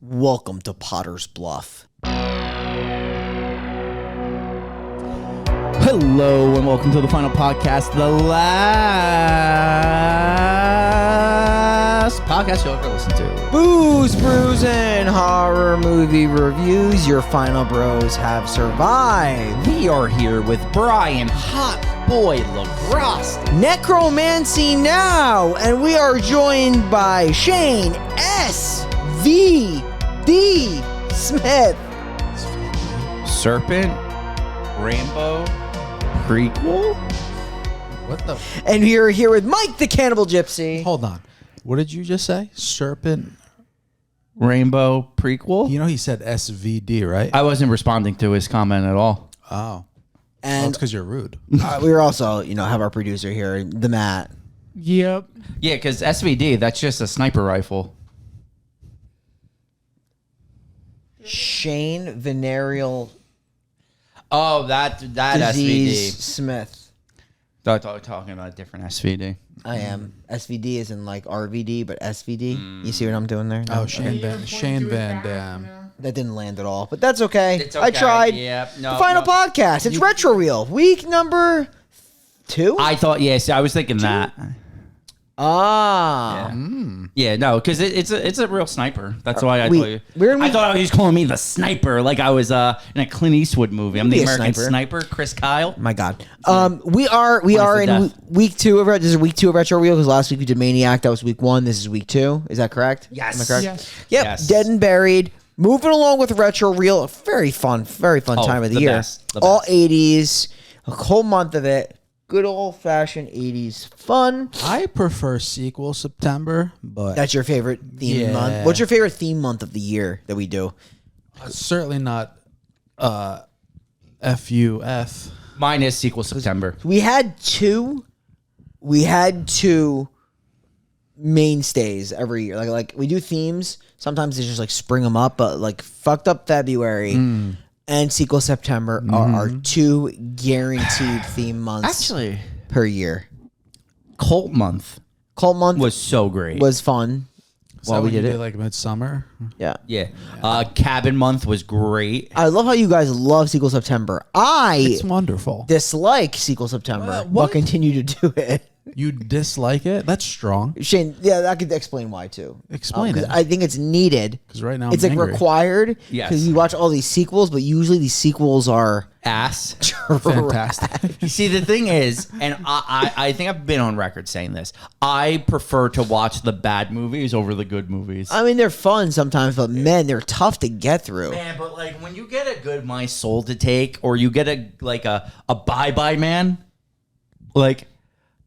Welcome to Potter's Bluff. Hello and welcome to the final podcast, the last podcast you'll ever listen to. Booze, brews, and horror movie reviews. Your final bros have survived. We are here with Brian Hot Boy LaGrosse. Necromancy now, and we are joined by Shane S.V.D. Smith. Serpent, Rainbow, prequel? What the? And we are here with Mike the Cannibal Gypsy. Hold on. What did you just say? Serpent? Rainbow, prequel? You know he said SVD, right? I wasn't responding to his comment at all. Oh. And Well, it's because you're rude. we were also, have our producer here, the Matt. Yep. Yeah, because SVD, that's just a sniper rifle. Shane Venereal Oh, that Disease SVD. Smith. I thought we were talking about a different SVD. I am. SVD is in like RVD, but SVD. You see what I'm doing there? Oh, Shane Van Damme. That didn't land at all, but that's okay. It's I okay. tried. Yep. No, the final no. podcast. It's Retro Reel. Week number 2? I thought, yes, I was thinking that. Ah. Yeah, no, because it's a real sniper. That's why I told you. we're I thought he was calling me the sniper, like I was in a Clint Eastwood movie. I'm be the a American sniper. sniper, Chris Kyle. My God. We are the in death. week 2 of it. This is week 2 of Retro Reel because last week we did Maniac. That was week 1. This is week 2. Is that correct? Yes. Am I correct? Yes. Yep. Yes. Dead and Buried. Moving along with Retro Reel. A very fun time of the year. best, the All best. 80s. A whole month of it. Good old-fashioned 80s fun. I prefer sequel September, but That's your favorite theme Yeah. month? What's your favorite theme month of the year that we do? certainly not FUF. Mine is sequel September. We had two mainstays every year. Like we do themes. Sometimes it's just like spring them up, but like fucked up February and sequel September are our 2 guaranteed theme months Actually, per year. Cult month Cult month was so great. was fun while we did it. Like Midsummer. Yeah. Yeah. Cabin month was great. I love how you guys love sequel September. It's wonderful. Dislike sequel September, but what? continue to do it. You dislike it? That's strong. Shane, yeah, I could explain why too. Explain 'Cause it. I think it's needed. Because right now It's I'm like angry. required. Yes. Because you watch all these sequels, but usually these sequels are Ass. Fantastic. You see, the thing is, and I think I've been on record saying this, I prefer to watch the bad movies over the good movies. I mean, they're fun sometimes, but man, they're tough to get through. Man, but like when you get a good My Soul to Take, or you get a Bye Bye Man, like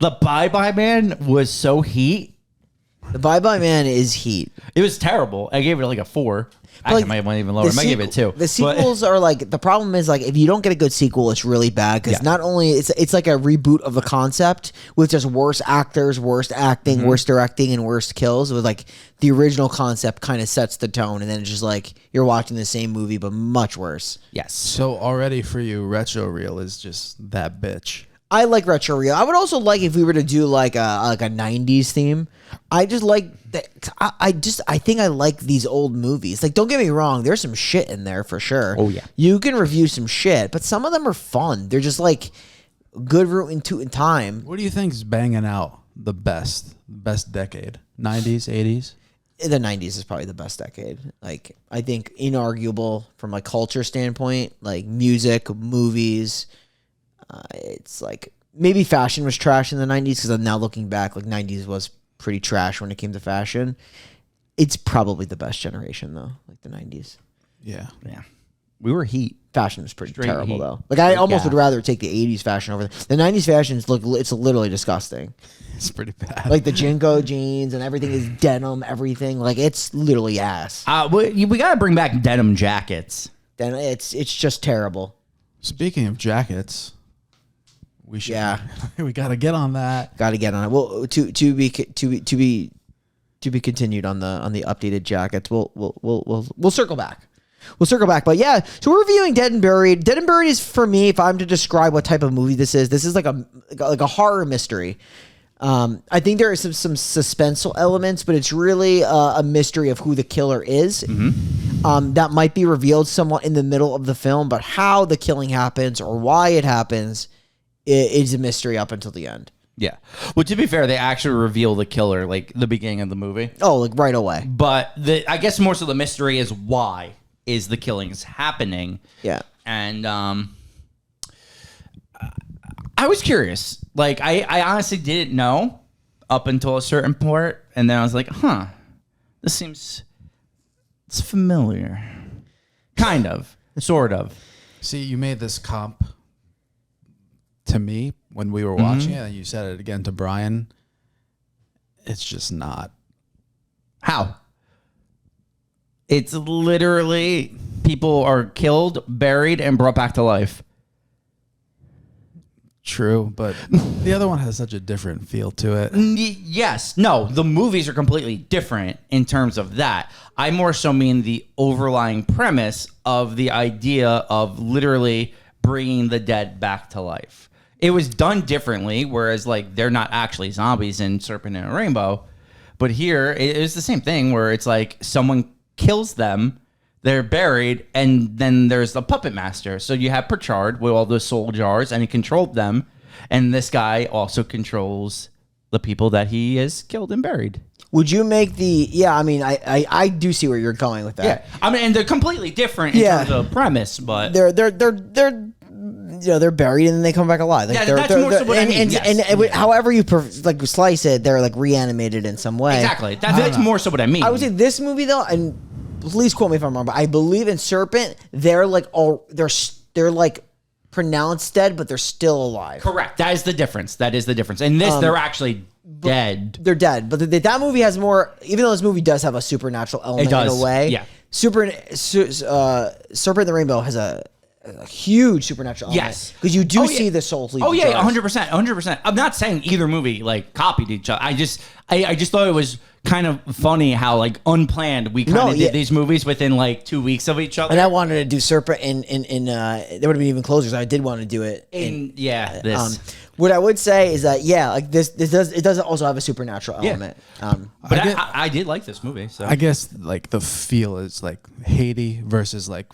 the Bye Bye Man was so heat. The Bye Bye Man is heat. It was terrible. I gave it like a 4. Actually, Like, I might even lower. I might give it 2. The sequels are like, the problem is like if you don't get a good sequel, it's really bad because Yeah. not only it's like a reboot of the concept with just worse actors, worst acting, worst directing, and worst kills. With like the original concept kind of sets the tone, and then it's just like you're watching the same movie but much worse. Yes. So already for you, Retro Reel is just that bitch. I like Retro Reel. I would also like if we were to do like a 90s theme. I just like that. I think I like these old movies. Like, don't get me wrong. There's some shit in there for sure. Oh, yeah. You can review some shit, but some of them are fun. They're just like good root in time. What do you think is banging out the best decade? 90s, 80s? The 90s is probably the best decade. Like, I think inarguable from a culture standpoint, like music, movies. It's like maybe fashion was trash in the 90s because I'm now looking back, like 90s was pretty trash when it came to fashion. It's probably the best generation though, like the 90s. Yeah. Yeah. We were heat. Fashion was pretty Straight terrible heat. though. Like I almost yeah. would rather take the 80s fashion over the 90s fashion. It's literally disgusting. It's pretty bad. Like the Jinko jeans and everything is denim. Everything like it's literally ass. We got to bring back denim jackets. Then it's just terrible. Speaking of jackets, we should. Yeah. We got to get on that. Got to get on it. Well, to be continued on the updated jackets. We'll circle back. We'll circle back. But yeah, so we're reviewing Dead and Buried. Dead and Buried is, for me, if I'm to describe what type of movie this is like a horror mystery. I think there are some suspenseful elements, but it's really a mystery of who the killer is. That might be revealed somewhat in the middle of the film, but how the killing happens or why it happens is a mystery up until the end. Yeah. Well, to be fair, they actually reveal the killer like the beginning of the movie. Oh, like right away. But I guess more so the mystery is why is the killings happening. Yeah. And I was curious. Like, I honestly didn't know up until a certain part. And then I was like, it's familiar. Kind of. Sort of. See, you made this comp to me when we were watching it, and you said it again to Brian. It's just not. How? It's literally people are killed, buried, and brought back to life. True, but the other one has such a different feel to it. Yes. No, the movies are completely different in terms of that. I more so mean the overlying premise of the idea of literally bringing the dead back to life. It was done differently, whereas like they're not actually zombies in Serpent and a Rainbow. But here, it is the same thing where it's like someone kills them, they're buried, and then there's the puppet master. So you have Pritchard with all those soul jars, and he controlled them. And this guy also controls the people that he has killed and buried. Would you make the? Yeah, I mean, I do see where you're going with that. Yeah, I mean, and they're completely different in terms of premise, but they're they're buried and then they come back alive. Like that's more so what I mean. And however you like slice it, they're like reanimated in some way. Exactly. That's more so what I mean. I would say this movie though, and please quote me if I'm wrong, but I believe in Serpent, they're like they're like pronounced dead, but they're still alive. Correct. That is the difference. In this, they're actually dead. They're dead, but that movie has more. Even though this movie does have a supernatural element in a way, yeah. Serpent and the Rainbow has a huge supernatural element. Yes, because you do see the soul leave. Oh yeah, 100%. I'm not saying either movie like copied each other. I just thought it was kind of funny how like unplanned we kind of did these movies within like 2 weeks of each other. And I wanted to do Serpent in there would have been even closer. So I did want to do it this. What I would say is that like this does also have a supernatural element. But I did like this movie. So I guess like the feel is like Haiti versus like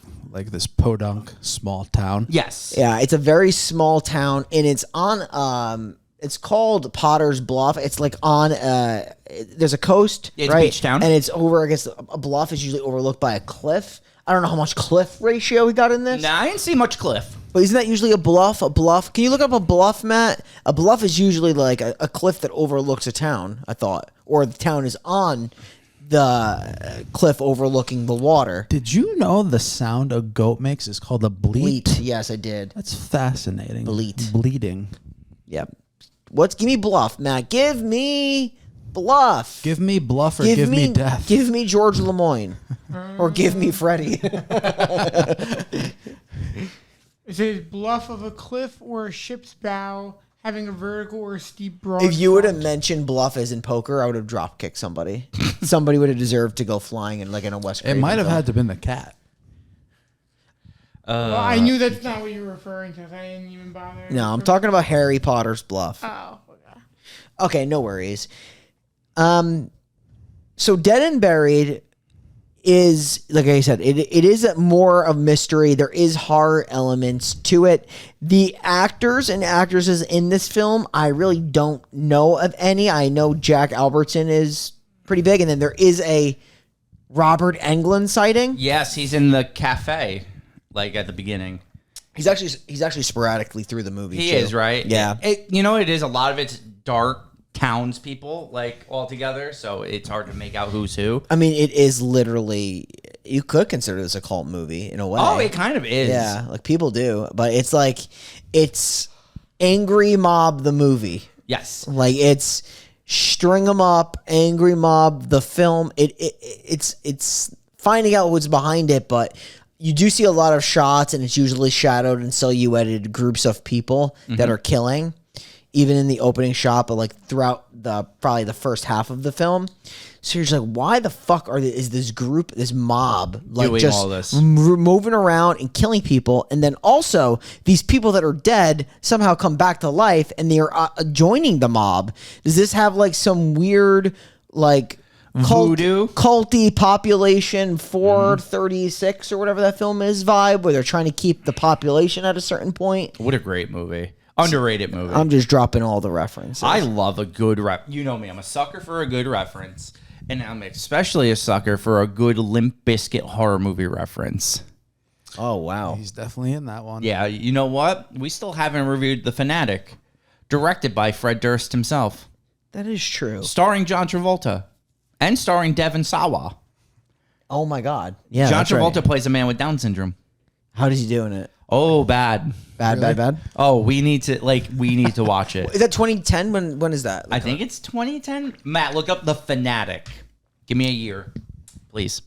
this podunk small town. Yes. Yeah, it's a very small town, and it's on it's called Potter's Bluff. It's like on there's a coast, it's right? a beach town, and it's over. I guess a bluff is usually overlooked by a cliff. I don't know how much cliff ratio we got in this. Nah, I didn't see much cliff. But isn't that usually a bluff? A bluff? Can you look up a bluff, Matt? A bluff is usually like a cliff that overlooks a town, I thought. Or the town is on the cliff overlooking the water. Did you know the sound a goat makes is called a bleat? Bleat. Yes, I did. That's fascinating. Bleat. Bleeding. Yep. Give me Bluff, Matt. Give me Bluff. Give me Bluff or give me death. Give me George Lemoyne. Or give me Freddie. Is it bluff of a cliff or a ship's bow having a vertical or steep broad? If you would have mentioned Bluff as in poker, I would have drop kicked somebody. Somebody would have deserved to go flying in a West Craven It might have film. had to have been the cat. Well, I knew that's not what you were referring to. So I didn't even bother. No, I'm talking about Harry Potter's Bluff. Oh, okay. Okay, no worries. So Dead and Buried is, like I said, it is more of mystery. There is horror elements to it. The actors and actresses in this film, I really don't know of any. I know Jack Albertson is pretty big, and then there is a Robert Englund sighting. Yes, he's in the cafe, like at the beginning. He's actually sporadically through the movie. He too. is, right? Yeah. You know what it is? A lot of it's dark townspeople, like, all together, so it's hard to make out who's who. I mean, it is literally, you could consider this a cult movie in a way. Oh, it kind of is. Yeah, like people do. But it's like, it's Angry Mob the movie. Yes. Like, it's String 'em Up, Angry Mob the film. It's finding out what's behind it, but you do see a lot of shots, and it's usually shadowed and silhouetted groups of people that are killing. even in the opening shot, but like throughout probably the first half of the film. So you're just like, why the fuck is this group, this mob, like Doing just all this? moving around and killing people? And then also these people that are dead somehow come back to life and they're joining the mob. Does this have like some weird like Voodoo? culty population 436 or whatever that film is vibe, where they're trying to keep the population at a certain point? What a great movie. Underrated movie. I'm just dropping all the references. I love a good You know me. I'm a sucker for a good reference. And I'm especially a sucker for a good Limp Bizkit horror movie reference. Oh, wow. He's definitely in that one. Yeah, you know what? We still haven't reviewed The Fanatic, directed by Fred Durst himself, That is true. starring John Travolta, and starring Devon Sawa. Oh, my God. Yeah, John that's right. Travolta plays a man with Down syndrome. How does he do in it? Oh, bad. Bad. Oh, we need to watch it. Is that 2010? When is that? I think it's 2010. Matt, look up The Fanatic. Give me a year, please.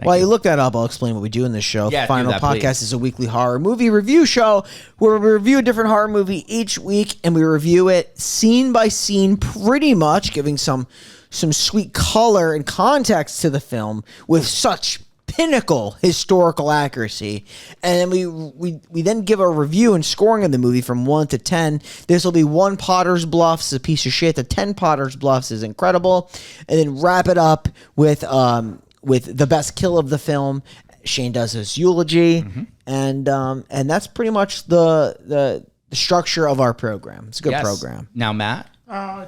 While you look that up, I'll explain what we do in this show. Yeah, The Final do that, Podcast please. is a weekly horror movie review show where we review a different horror movie each week, and we review it scene by scene, pretty much, giving some sweet color and context to the film with such pinnacle historical accuracy. And then we then give a review and scoring of the movie from 1 to 10. This will be 1 Potter's Bluffs is a piece of shit. The 10 Potter's Bluffs is incredible. And then wrap it up with the best kill of the film. Shane does his eulogy, and that's pretty much the structure of our program. It's a good Yes. program. Now, Matt,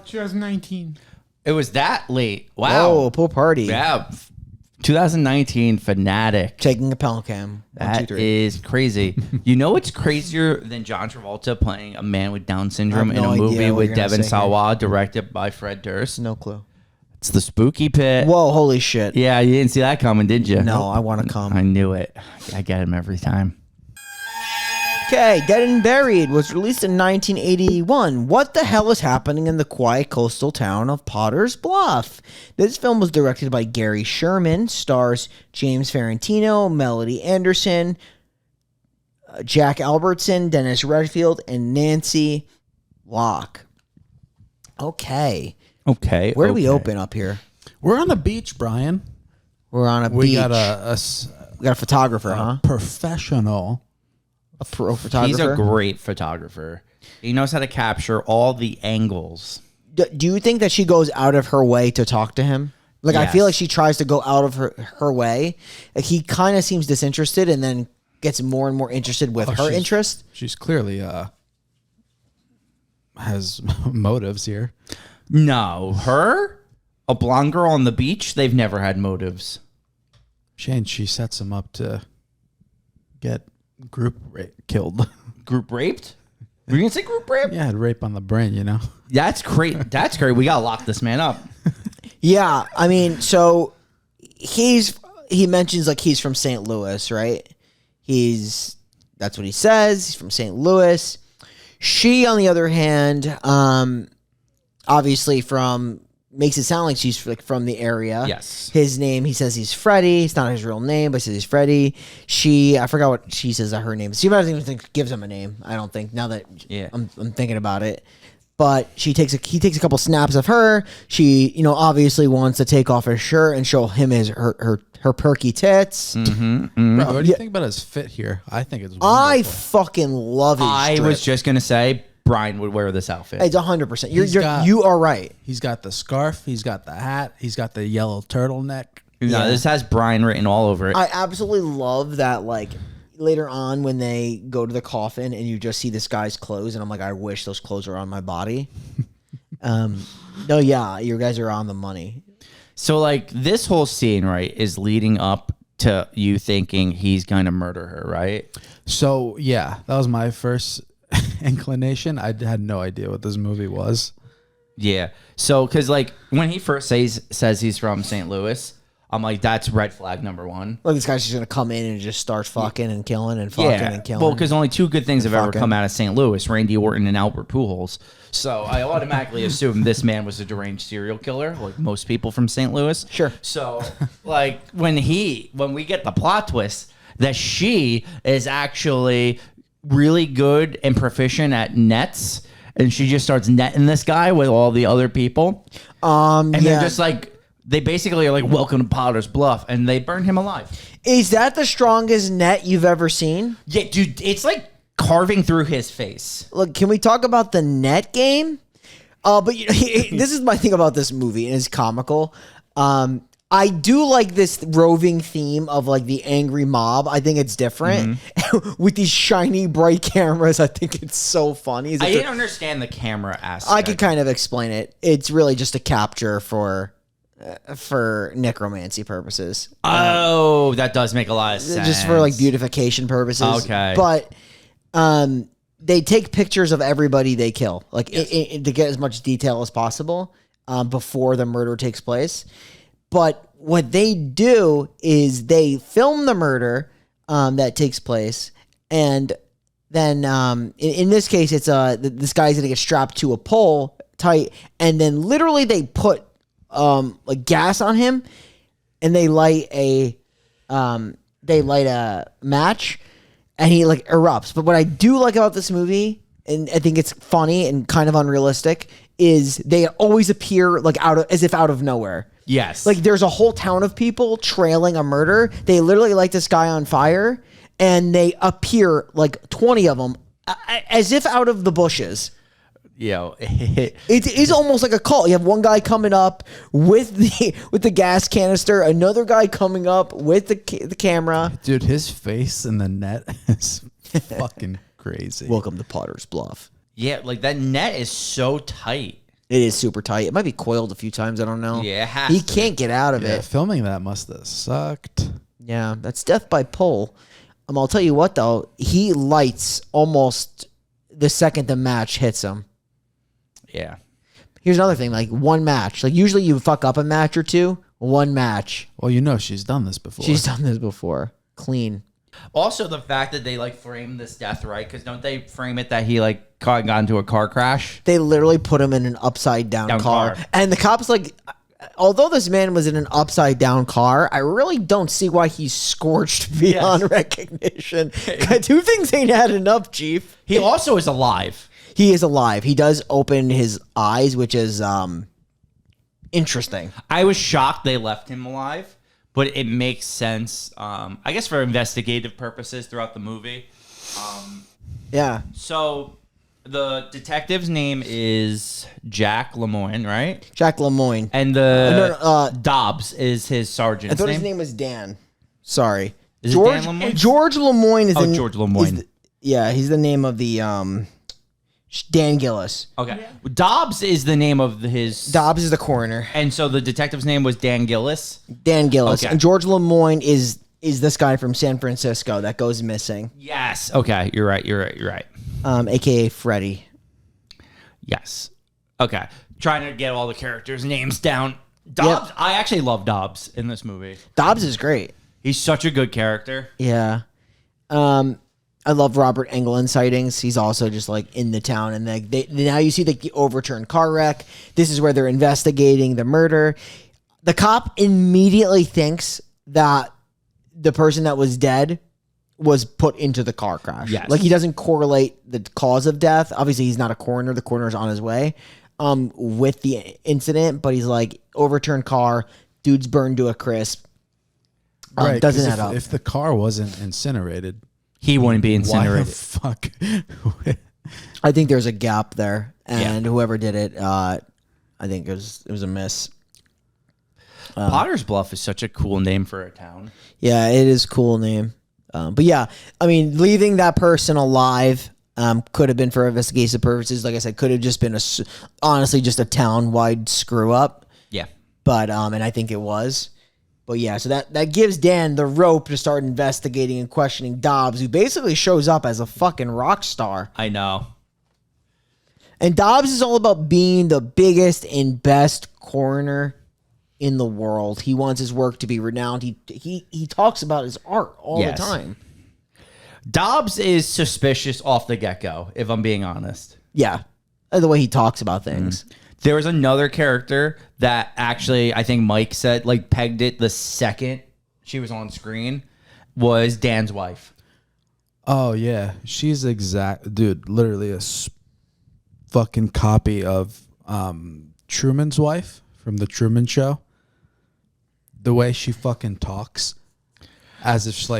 2019. it was that late. Wow. Oh, pool party. Yeah. 2019 Fanatic. Taking a Pelcam. That is crazy. You know what's crazier than John Travolta playing a man with Down syndrome I in have a no idea movie what with you're gonna Devon say here. Sawa, directed by Fred Durst? No clue. It's The Spooky Pit. Whoa, holy shit. Yeah, you didn't see that coming, did you? No, I want to I come. knew it. I get him every time. Okay, Dead and Buried was released in 1981. What the hell is happening in the quiet coastal town of Potter's Bluff? This film was directed by Gary Sherman, stars James Ferrantino, Melody Anderson, Jack Albertson, Dennis Redfield, and Nancy Locke. Okay. Okay. Where do we open up here? We're on the beach, Brian. We're on a We beach. got We got a photographer, huh? professional. A pro photographer. He's a great photographer. He knows how to capture all the angles. Do you think that she goes out of her way to talk to him? Like, I feel Yes. like she tries to go out of her way. Like, he kind of seems disinterested and then gets more and more interested with her interest. She's clearly has motives here. No, her? A blonde girl on the beach? They've never had motives. Shane, she sets him up to get killed. Group raped? Were you going to say group rape? Yeah, rape on the brain, you know? That's great. That's great. We got to lock this man up. Yeah, I mean, so he mentions, like, he's from St. Louis, right? That's what he says. He's from St. Louis. She, on the other hand, obviously makes it sound like she's like from the area. Yes. His name, he says he's Freddie. It's not his real name, but he says he's Freddie. I forgot what she says that her name is. She doesn't even think gives him a name. I don't think, now that I'm thinking about it. But he takes a couple snaps of her. She, obviously wants to take off his shirt and show him her perky tits. Bro, what do you think about his fit here? I think it's wonderful. I fucking love his I strip. was just going to say Brian would wear this outfit. It's 100%. You are right. He's got the scarf. He's got the hat. He's got the yellow turtleneck. No, this has Brian written all over it. I absolutely love that, like, later on when they go to the coffin and you just see this guy's clothes, and I'm like, I wish those clothes were on my body. No, yeah, you guys are on the money. So, like, this whole scene, right, is leading up to you thinking he's going to murder her, right? So, yeah, that was my first inclination. I had no idea what this movie was. Yeah. So, because, like, when he first says he's from St. Louis, I'm like, that's red flag number one. Like, this guy's just going to come in and just start fucking and killing and fucking and killing. Well, because only two good things have ever fucking. come out of St. Louis, Randy Orton and Albert Pujols. So I automatically assumed this man was a deranged serial killer, like most people from St. Louis. Sure. So, like, when we get the plot twist that she is actually really good and proficient at nets and she just starts netting this guy with all the other people. And they're just like, they basically are like, welcome to Potter's Bluff, and they burn him alive. Is that the strongest net you've ever seen? Yeah, dude, it's like carving through his face. Look, can we talk about the net game? But you know, this is my thing about this movie, and it's comical. I do like this roving theme of like the angry mob. I think it's different with these shiny, bright cameras. I think it's so funny. I didn't understand the camera aspect. I could kind of explain it. It's really just a capture for necromancy purposes. Oh, that does make a lot of sense. Just for like beautification purposes. Okay. But they take pictures of everybody they kill, like to get as much detail as possible before the murder takes place. But what they do is they film the murder that takes place, and then in this case, it's this guy's gonna get strapped to a pole tight, and then literally they put like gas on him, and they light a match, and he like erupts. But what I do like about this movie, and I think it's funny and kind of unrealistic, is they always appear like as if out of nowhere. Yes. Like there's a whole town of people trailing a murder. They literally light this guy on fire, and they appear like 20 of them as if out of the bushes. It is almost like a cult. You have one guy coming up with the gas canister, another guy coming up with the camera. Dude, his face in the net is fucking crazy. Welcome to Potter's Bluff. Yeah, like that net is so tight. It is super tight. It might be coiled a few times. I don't know. Yeah, it has he to can't get out of Yeah, it. filming that must have sucked. Yeah, that's death by pole. I'll tell you what though, he lights almost the second the match hits him. Yeah. Here's another thing, like one match. Like usually you fuck up a match or two, one match. Well, you know she's done this before. She's done this before. Clean. Also, the fact that they like frame this death right, because don't they frame it that he like got into a car crash? They literally put him in an upside down car. And the cop's like, although this man was in an upside down car, I really don't see why he's scorched beyond recognition. Two things ain't adding up, Chief. He also is alive. He is alive. He does open his eyes, which is interesting. I was shocked they left him alive, but it makes sense, I guess, for investigative purposes throughout the movie. Yeah. So the detective's name is Jack Lemoyne, right? Jack Lemoyne. And the Dobs is his sergeant's I thought name. his name was Dan. Sorry. Is George, it Dan Lemoyne? George Lemoyne is George Lemoyne. He's the name of the Dan Gillis. Okay. Dobs is the name of his... Dobs is the coroner. And so the detective's name was Dan Gillis? Dan Gillis. Okay. And George Lemoyne is this guy from San Francisco that goes missing. Yes. Okay. You're right. AKA Freddy. Yes. Okay. Trying to get all the characters' names down. Dobs, I actually love Dobs in this movie. Dobbs is great. He's such a good character. Yeah. I love Robert Englund sightings. He's also just like in the town, and like now you see like the overturned car wreck. This is where they're investigating the murder. The cop immediately thinks that the person that was dead was put into the car crash. Yes. Like he doesn't correlate the cause of death. Obviously, he's not a coroner. The coroner's on his way with the incident, but he's like overturned car, dude's burned to a crisp. Right, doesn't add up. If the car wasn't incinerated, He wouldn't be incinerated. why the fuck? I think there's a gap there, and whoever did it, I think it was a miss. Potter's Bluff is such a cool name for a town. Yeah, it is a cool name. But yeah, I mean, leaving that person alive could have been for investigative purposes. Like I said, could have just been honestly just a town-wide screw up. Yeah. But and I think it was. But yeah, so that gives Dan the rope to start investigating and questioning Dobbs, who basically shows up as a fucking rock star. I know. And Dobbs is all about being the biggest and best coroner in the world. He wants his work to be renowned. He talks about his art all the time. Dobbs is suspicious off the get-go, if I'm being honest. Yeah. The way he talks about things. There was another character that actually, I think Mike said, like, pegged it the second she was on screen, was Dan's wife. Oh yeah, she's dude. Literally fucking copy of Truman's Wife from the Truman Show. The way she fucking talks, as if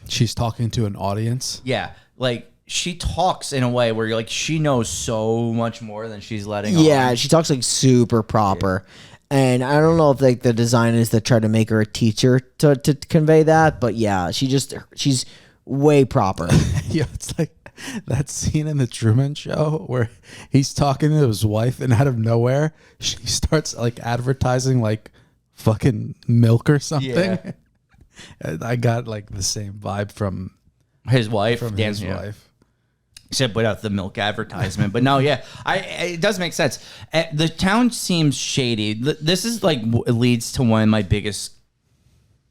she's talking to an audience. Yeah, like she talks in a way where you're like, she knows so much more than she's letting on. Yeah, she talks like super proper. And I don't know if like the designers that tried to make her a teacher to convey that, but yeah, she's way proper. Yeah, it's like that scene in the Truman Show where he's talking to his wife, and out of nowhere, she starts like advertising like fucking milk or something. Yeah. I got like the same vibe from His wife, his wife. Except without the milk advertisement. But no, yeah, it does make sense. The town seems shady. This is like leads to one of my biggest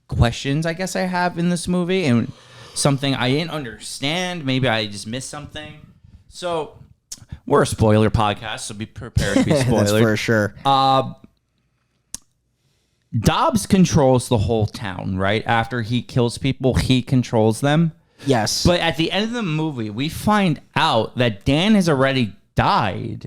questions I guess I have in this movie, and something I didn't understand. Maybe I just missed something. So we're a spoiler podcast, so be prepared to be spoiled. That's for sure. Dobs controls the whole town, right? After he kills people, he controls them. Yes. But at the end of the movie, we find out that Dan has already died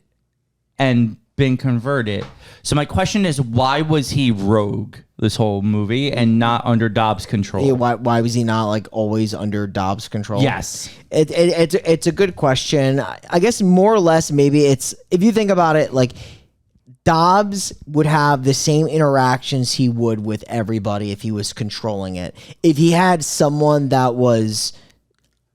and been converted. So my question is, why was he rogue this whole movie and not under Dobs' control? Yeah, why was he not like always under Dobs' control? Yes. It's a good question. I guess more or less maybe it's, if you think about it, like Dobs would have the same interactions he would with everybody if he was controlling it. If he had someone that was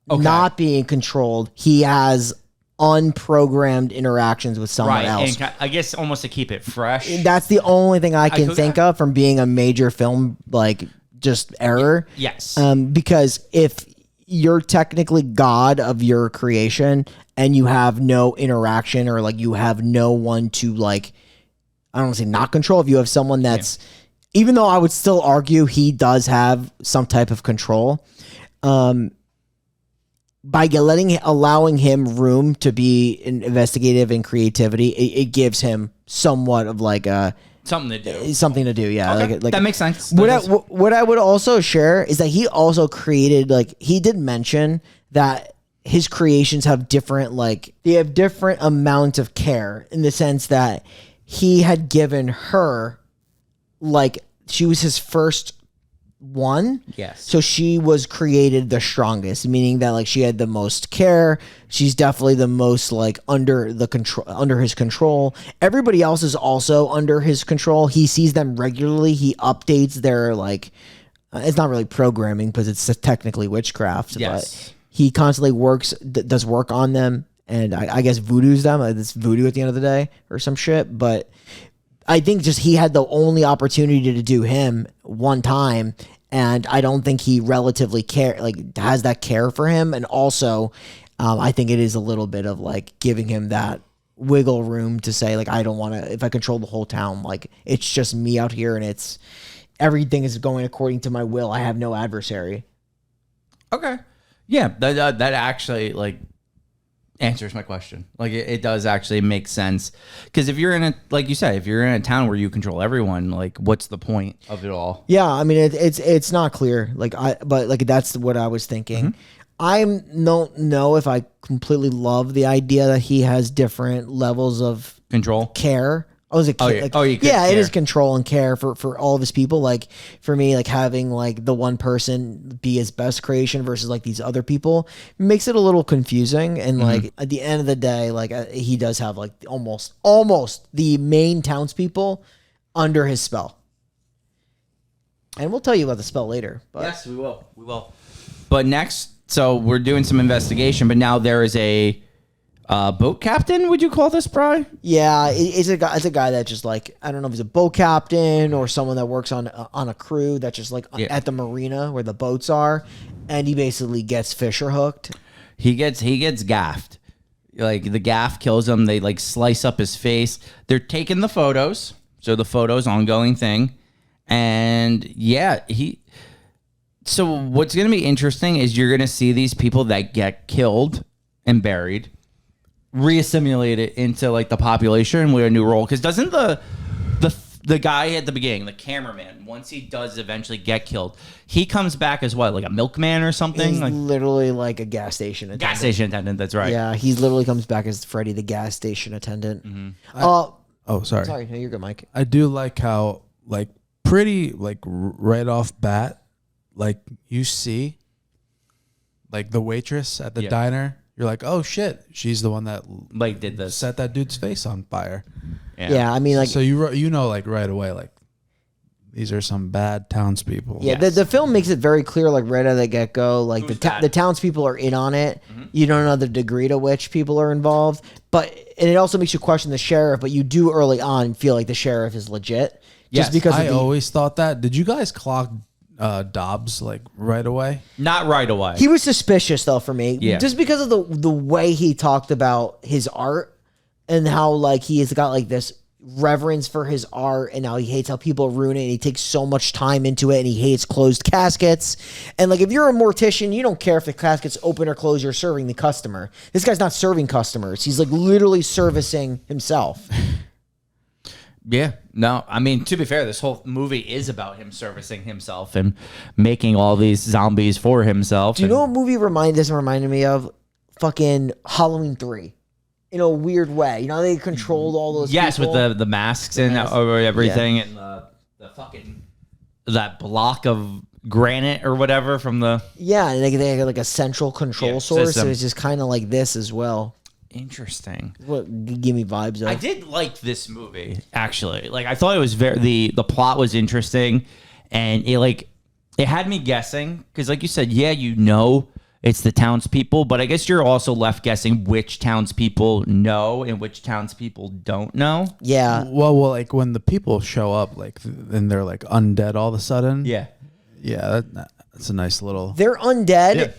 not being controlled, he has unprogrammed interactions with someone else. And I guess almost to keep it fresh. That's the only thing I can think of from being a major film, like just error. Yes. Because if you're technically God of your creation and you have no interaction, or like you have no one to like, I don't want to say not control. If you have someone that's, even though I would still argue he does have some type of control, by allowing him room to be investigative and creativity, it gives him somewhat of like a something to do. Yeah, Okay. like that makes sense. What I would also share is that he also created, like he did mention that his creations have different, like they have different amount of care, in the sense that he had given her, like she was his first one. Yes. So she was created the strongest, meaning that like she had the most care. She's definitely the most like under his control. Everybody else is also under his control. He sees them regularly. He updates their like it's not really programming because it's technically witchcraft. Yes. But he constantly does work on them, and I guess voodoos them. It's voodoo at the end of the day or some shit. But I think just he had the only opportunity to do him one time, and I don't think he relatively has that care for him. And also, I think it is a little bit of like giving him that wiggle room to say like, I don't want to, if I control the whole town, like it's just me out here and everything is going according to my will. I have no adversary. Okay. Yeah, that actually like answers my question. Like it does actually make sense, because if you're in a, like you said, if you're in a town where you control everyone, like what's the point of it all? Yeah, I mean it's not clear. But that's what I was thinking. Mm-hmm. I don't know if I completely love the idea that he has different levels of Control. care. I was a kid. It is control and care for all of his people. Like for me, like having like the one person be his best creation versus like these other people makes it a little confusing. And like at the end of the day, like he does have like almost the main townspeople under his spell. And we'll tell you about the spell later. But. Yes, we will. But next, so we're doing some investigation, but now there is a boat captain, would you call this, Bri? Yeah, it's a guy that just like, I don't know if he's a boat captain or someone that works on a crew that's just like at the marina where the boats are, and he basically gets fisher hooked. He gets gaffed. Like the gaff kills him. They like slice up his face. They're taking the photos, so the photos ongoing thing, and yeah, So what's gonna be interesting is you're gonna see these people that get killed and buried reassimilate it into like the population with a new role, because doesn't the the guy at the beginning, the cameraman, once he does eventually get killed, he comes back as what, like a milkman or something? He's Like literally like a gas station attendant. gas station attendant, that's right. Yeah, he literally comes back as Freddy, the gas station attendant. Oh, sorry. Sorry, no, you're good, Mike. I do like how, like, pretty, like, right off bat, like, you see, like, the waitress at the diner. You're like, oh, shit. She's the one that, Like did this. set that dude's face on fire. Yeah, I mean, like, So you know, like, right away, like, these are some bad townspeople. yeah, Yes. the film makes it very clear, like right out of the get go, like Who's the bad? the townspeople are in on it. You don't know the degree to which people are involved, and it also makes you question the sheriff. But you do early on feel like the sheriff is legit, Yes, just because I of the, always thought that. Did you guys clock Dobs, like, right away? Not right away. he was suspicious though for me, Yeah. just because of the way he talked about his art and how like he has got like this reverence for his art and how he hates how people ruin it and he takes so much time into it and he hates closed caskets. And like if you're a mortician, you don't care if the casket's open or closed, you're serving the customer. This guy's not serving customers. He's like literally servicing himself. Yeah. No, I mean, to be fair, this whole movie is about him servicing himself and making all these zombies for himself. Do you know what movie reminded me of? Fucking Halloween 3. In a weird way. You know, they controlled all those Yes, people? with the masks and masks. everything and the fucking that block of granite or whatever from the Yeah, and they had like a central control source. system. So it's just kind of like this as well. Interesting. What give me vibes of? I did like this movie actually. Like I thought it was the plot was interesting, and it had me guessing because like you said, yeah, you know it's the townspeople, but I guess you're also left guessing which townspeople know and which townspeople don't know. Yeah, Well, like, when the people show up, like, and they're, like, undead all of a sudden. Yeah. Yeah, that's a nice little... they're undead.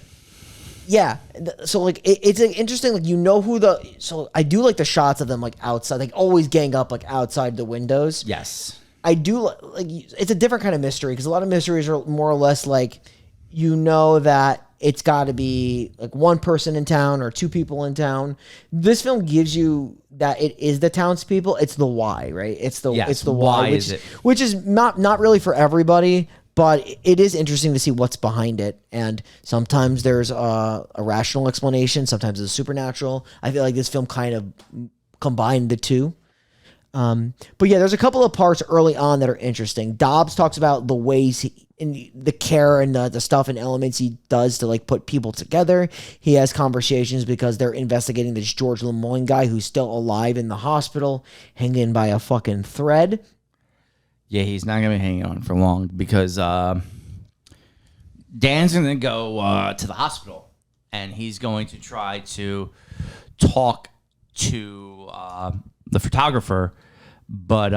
Yeah. So like it's like, interesting. Like you know who the. So I do like the shots of them like outside. Like always gang up like outside the windows. Yes. I do like. It's a different kind of mystery because a lot of mysteries are more or less like you know that it's got to be like one person in town or two people in town. This film gives you that it is the townspeople. It's the why, right? It's the why which is it? which is not really for everybody, but it is interesting to see what's behind it. And sometimes there's a rational explanation, sometimes it's supernatural. I feel like this film kind of combined the two. But yeah, there's a couple of parts early on that are interesting. Dobbs talks about the ways in the care and the stuff and elements he does to like put people together. He has conversations because they're investigating this George Lemoyne guy who's still alive in the hospital, hanging by a fucking thread. Yeah, he's not gonna be hanging on for long because Dan's gonna go to the hospital and he's going to try to talk to the photographer, but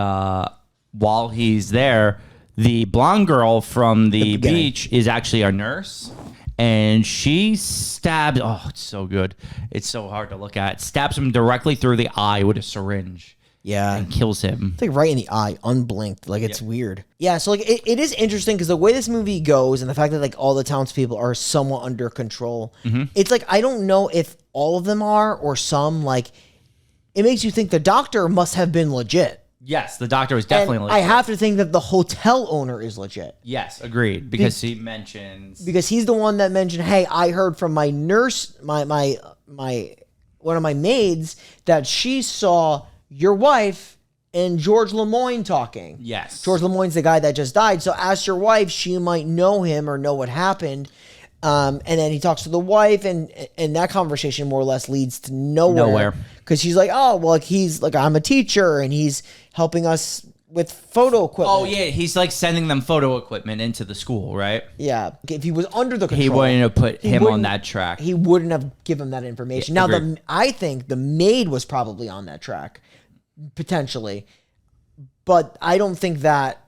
while he's there, the blonde girl from the beach is actually a nurse, and she stabs. Oh, it's so good. It's so hard to look at. Stabs him directly through the eye with a syringe. Yeah. And kills him. It's like right in the eye, unblinked. Like it's weird. Yeah, so like it is interesting because the way this movie goes and the fact that like all the townspeople are somewhat under control. It's like I don't know if all of them are or some. Like it makes you think the doctor must have been legit. Yes, the doctor was definitely And legit. I have to think that the hotel owner is legit. Yes, agreed. Because he mentions Because he's the one that mentioned, hey, I heard from my nurse, my one of my maids, that she saw your wife and George Lemoyne talking. Yes. George Lemoyne's the guy that just died. So ask your wife, she might know him or know what happened. And then he talks to the wife, and that conversation more or less leads to nowhere. Because she's like, oh, well, like he's like, I'm a teacher, and he's helping us with photo equipment. Oh yeah, he's like sending them photo equipment into the school, right? Yeah. If he was under the control, He wouldn't have put he him on wouldn't- that track. He wouldn't have given that information. Yeah, Now, agreed. I think the maid was probably on that track, potentially, but I don't think that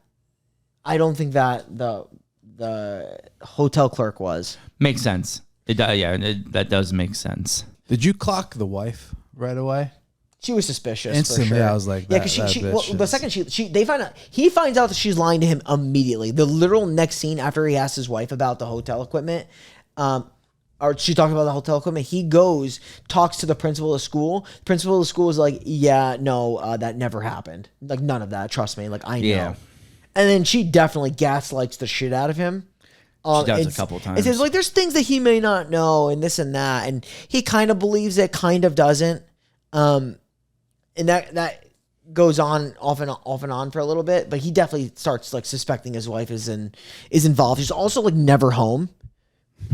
the hotel clerk was. Makes sense. That does make sense. Did you clock the wife right away? She was suspicious. Instantly, for sure. I was like, yeah, that because bitch the is- second they find out, he finds out that she's lying to him immediately. The literal next scene after he asks his wife about the hotel equipment, or she's talking about the hotel equipment. He goes, talks to the principal of the school. The principal of the school is like, yeah, no, that never happened. Like, none of that. Trust me. Like, I know. Yeah. And then she definitely gaslights the shit out of him. She does a couple times. It says, like, there's things that he may not know and this and that. And he kind of believes it, kind of doesn't. And that goes on off and on for a little bit. But he definitely starts, like, suspecting his wife is involved. She's also, like, never home.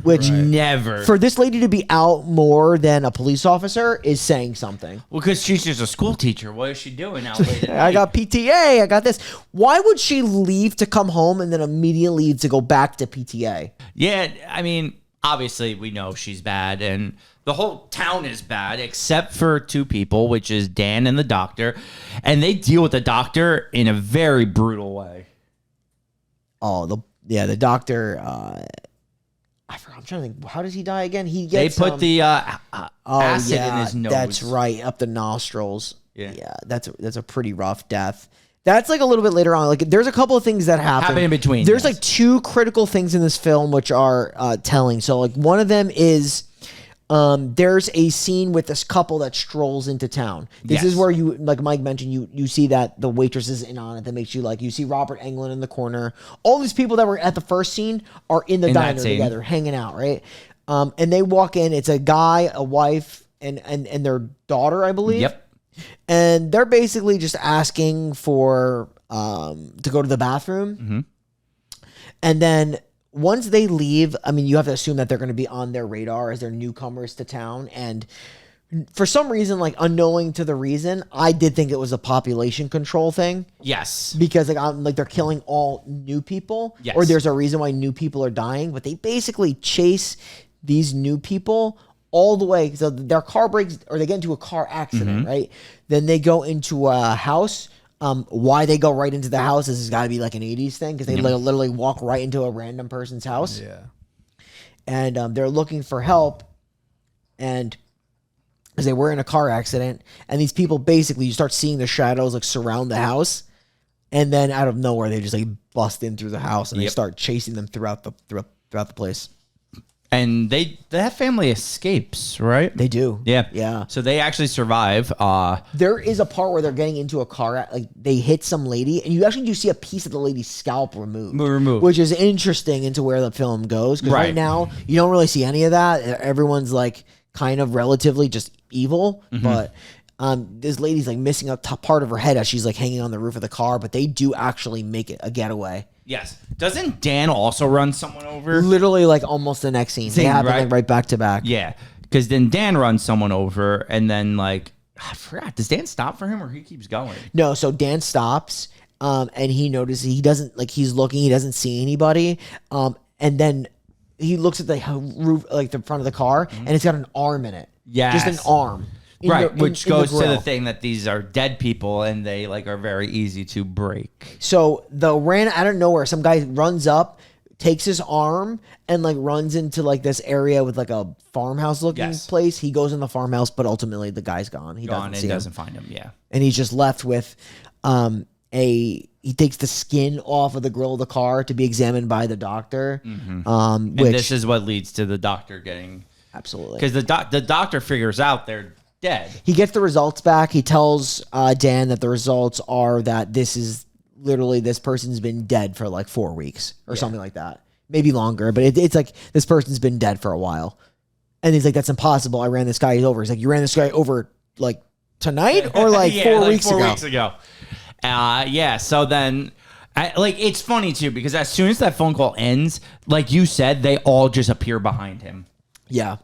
Which never. For this lady to be out more than a police officer is saying something. Well, because she's just a school teacher. What is she doing out late at night? I got PTA. I got this. Why would she leave to come home and then immediately leave to go back to PTA? Yeah, I mean, obviously we know she's bad, and the whole town is bad except for two people, which is Dan and the doctor, and they deal with the doctor in a very brutal way. Oh, the doctor. I forgot. I'm trying to think. How does he die again? He They gets put the acid in his nose. That's right, up the nostrils. Yeah. That's a pretty rough death. That's like a little bit later on. Like, there's a couple of things that happen in between. There's yes. like two critical things in this film which are telling. So like one of them is there's a scene with this couple that strolls into town. This is where you, like Mike mentioned, you see that the waitress is in on it. That makes you like, you see Robert Englund in the corner. All these people that were at the first scene are in the diner together, hanging out, right? And they walk in. It's a guy, a wife, and their daughter, I believe. Yep. And they're basically just asking for to go to the bathroom. Mm-hmm. And then once they leave, I mean, you have to assume that they're going to be on their radar as they're newcomers to town. And for some reason, like unknowing to the reason, I did think it was a population control thing. Yes. Because like they're killing all new people. Yes. Or there's a reason why new people are dying. But they basically chase these new people all the way. So their car breaks, or they get into a car accident, right? Then they go into a house. Why they go right into the house is got to be like an 80s thing, because they literally walk right into a random person's house. Yeah. And they're looking for help. And because they were in a car accident, and these people basically, you start seeing the shadows like surround the house. And then out of nowhere, they just like bust in through the house, and they start chasing them throughout the place. And that family escapes, right? They do. Yeah. Yeah. So they actually survive. There is a part where they're getting into a car, like they hit some lady, and you actually do see a piece of the lady's scalp removed. Which is interesting into where the film goes. Because right now, you don't really see any of that. Everyone's like kind of relatively just evil. But this lady's like missing a top part of her head as she's like hanging on the roof of the car. But they do actually make it a getaway. Yes. Doesn't Dan also run someone over? Literally, like almost the next scene. They happen like right back to back. Yeah. Because then Dan runs someone over, and then like, I forgot. Does Dan stop for him, or he keeps going? No. So Dan stops, and he notices he doesn't, like, he's looking, he doesn't see anybody. And then he looks at the roof, like the front of the car, and it's got an arm in it. Yes. Just an arm. Right, which goes to the thing that these are dead people, and they like are very easy to break. So ran out of nowhere. Some guy runs up, takes his arm, and like runs into like this area with like a farmhouse looking place. He goes in the farmhouse, but ultimately the guy's gone. He doesn't find him. Yeah, and he's just left with he takes the skin off of the grill of the car to be examined by the doctor. And this is what leads to the doctor getting absolutely, because the doctor figures out they're dead. He gets the results back. He tells Dan that the results are that this person's been dead for like 4 weeks or something like that. Maybe longer, but it's like this person's been dead for a while. And he's like, that's impossible. I ran this guy over. He's like, you ran this guy over like tonight or like 4 weeks ago? 4 weeks ago. So then, it's funny too, because as soon as that phone call ends, like you said, they all just appear behind him. Yeah.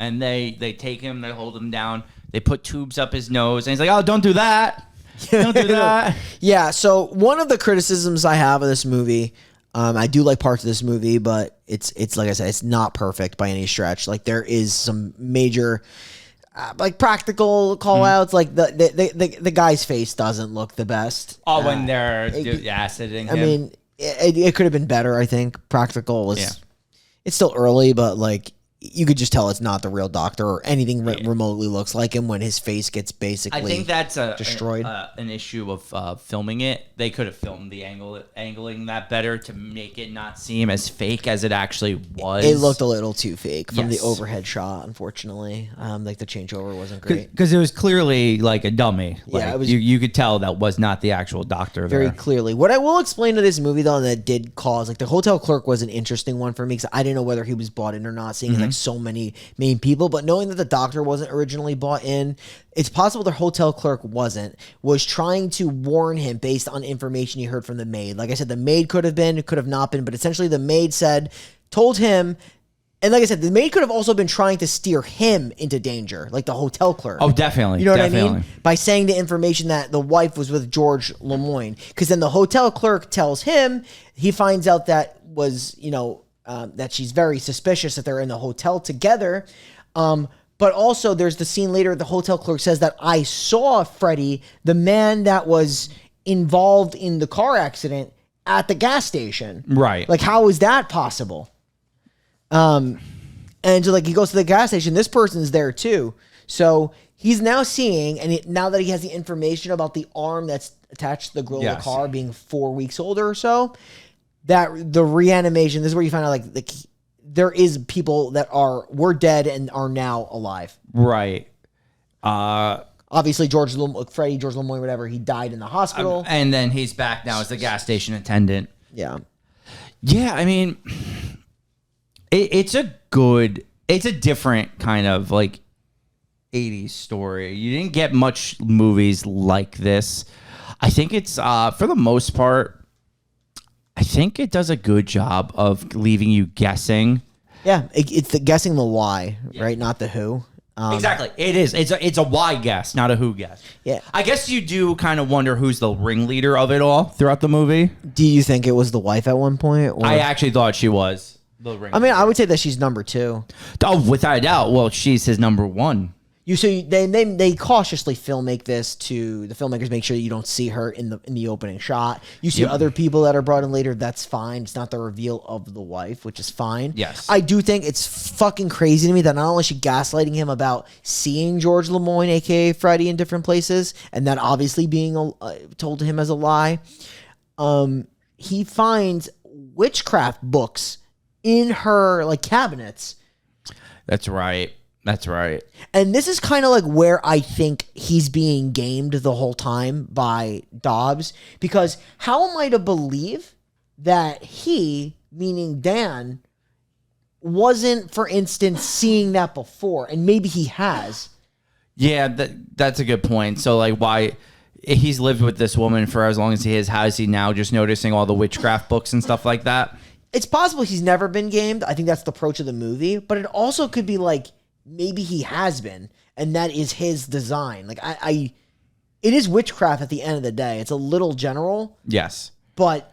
And they take him, they hold him down, they put tubes up his nose, and he's like, oh, don't do that. Don't do that. Yeah, so one of the criticisms I have of this movie, I do like parts of this movie, but it's like I said, it's not perfect by any stretch. Like there is some major like practical call outs, like the guy's face doesn't look the best. Oh, when they're aciding him. I mean, it could have been better, I think. Practical was it's still early, but like you could just tell it's not the real doctor or anything remotely looks like him when his face gets basically I think that's destroyed. An issue of filming it. They could have filmed the angling that better to make it not seem as fake as it actually was. It looked a little too fake from the Yes. overhead shot, unfortunately. Like the changeover wasn't great. Because it was clearly like a dummy. Like, Yeah, it was- you could tell that was not the actual doctor Very there. clearly. What I will explain to this movie, though, and that did cause, like, the hotel clerk was an interesting one for me because I didn't know whether he was bought in or not, seeing like so many main people. But knowing that the doctor wasn't originally bought in, it's possible the hotel clerk was trying to warn him based on information he heard from the maid. Like I said, the maid could have not been, but essentially the maid told him. And like I said, the maid could have also been trying to steer him into danger, like the hotel clerk. Oh, definitely. You know what I definitely. mean? By saying the information that the wife was with George Lemoyne. Because then the hotel clerk tells him, he finds out that that she's very suspicious that they're in the hotel together. But also there's the scene later, the hotel clerk says that I saw Freddie, the man that was involved in the car accident, at the gas station. Right. Like, how is that possible? And so, like, he goes to the gas station. This person's there too. So he's now seeing, and now that he has the information about the arm that's attached to the grill of Yes. the car being 4 weeks older or so, that the reanimation, this is where you find out, like there is people that were dead and are now alive. Right. Obviously, Freddie, George Lemoyne, whatever, he died in the hospital. And then he's back now as the gas station attendant. Yeah. Yeah, I mean, it's a different kind of like 80s story. You didn't get much movies like this. I think it's, for the most part, I think it does a good job of leaving you guessing. Yeah, it's guessing the why, right? Not the who. Exactly. It is. It's a why guess, not a who guess. Yeah. I guess you do kind of wonder who's the ringleader of it all throughout the movie. Do you think it was the wife at one point? Or? I actually thought she was the ringleader. I mean, I would say that she's number 2. Oh, without a doubt. Well, she's his number 1. They cautiously filmmake this to the filmmakers make sure you don't see her in the opening shot. You see other people that are brought in later. That's fine. It's not the reveal of the wife, which is fine. Yes. I do think it's fucking crazy to me that not only is she gaslighting him about seeing George Lemoyne, aka Freddie, in different places, and that obviously being told to him as a lie. He finds witchcraft books in her like cabinets. That's right. That's right. And this is kind of like where I think he's being gamed the whole time by Dobs. Because how am I to believe that he, meaning Dan, wasn't, for instance, seeing that before? And maybe he has. Yeah, that's a good point. So, like, why he's lived with this woman for as long as he has, how is he now just noticing all the witchcraft books and stuff like that? It's possible he's never been gamed. I think that's the approach of the movie. But it also could be like, maybe he has been, and that is his design. Like it is witchcraft at the end of the day. It's a little general, Yes. but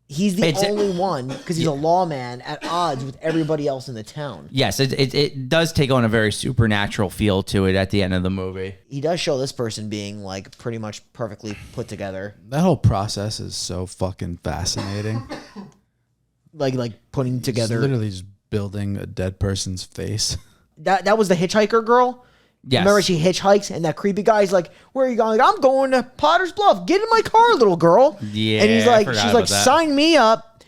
he's the only one because he's a lawman at odds with everybody else in the town. Yes, it does take on a very supernatural feel to it at the end of the movie. He does show this person being like pretty much perfectly put together, That whole process is so fucking fascinating. like putting It's together. literally just building a dead person's face. That was the hitchhiker girl. Yes. Remember, she hitchhikes, and that creepy guy's like, "Where are you going?" Like, "I'm going to Potter's Bluff. Get in my car, little girl." Yeah, and he's I like, forgot "She's about like, that. sign me up."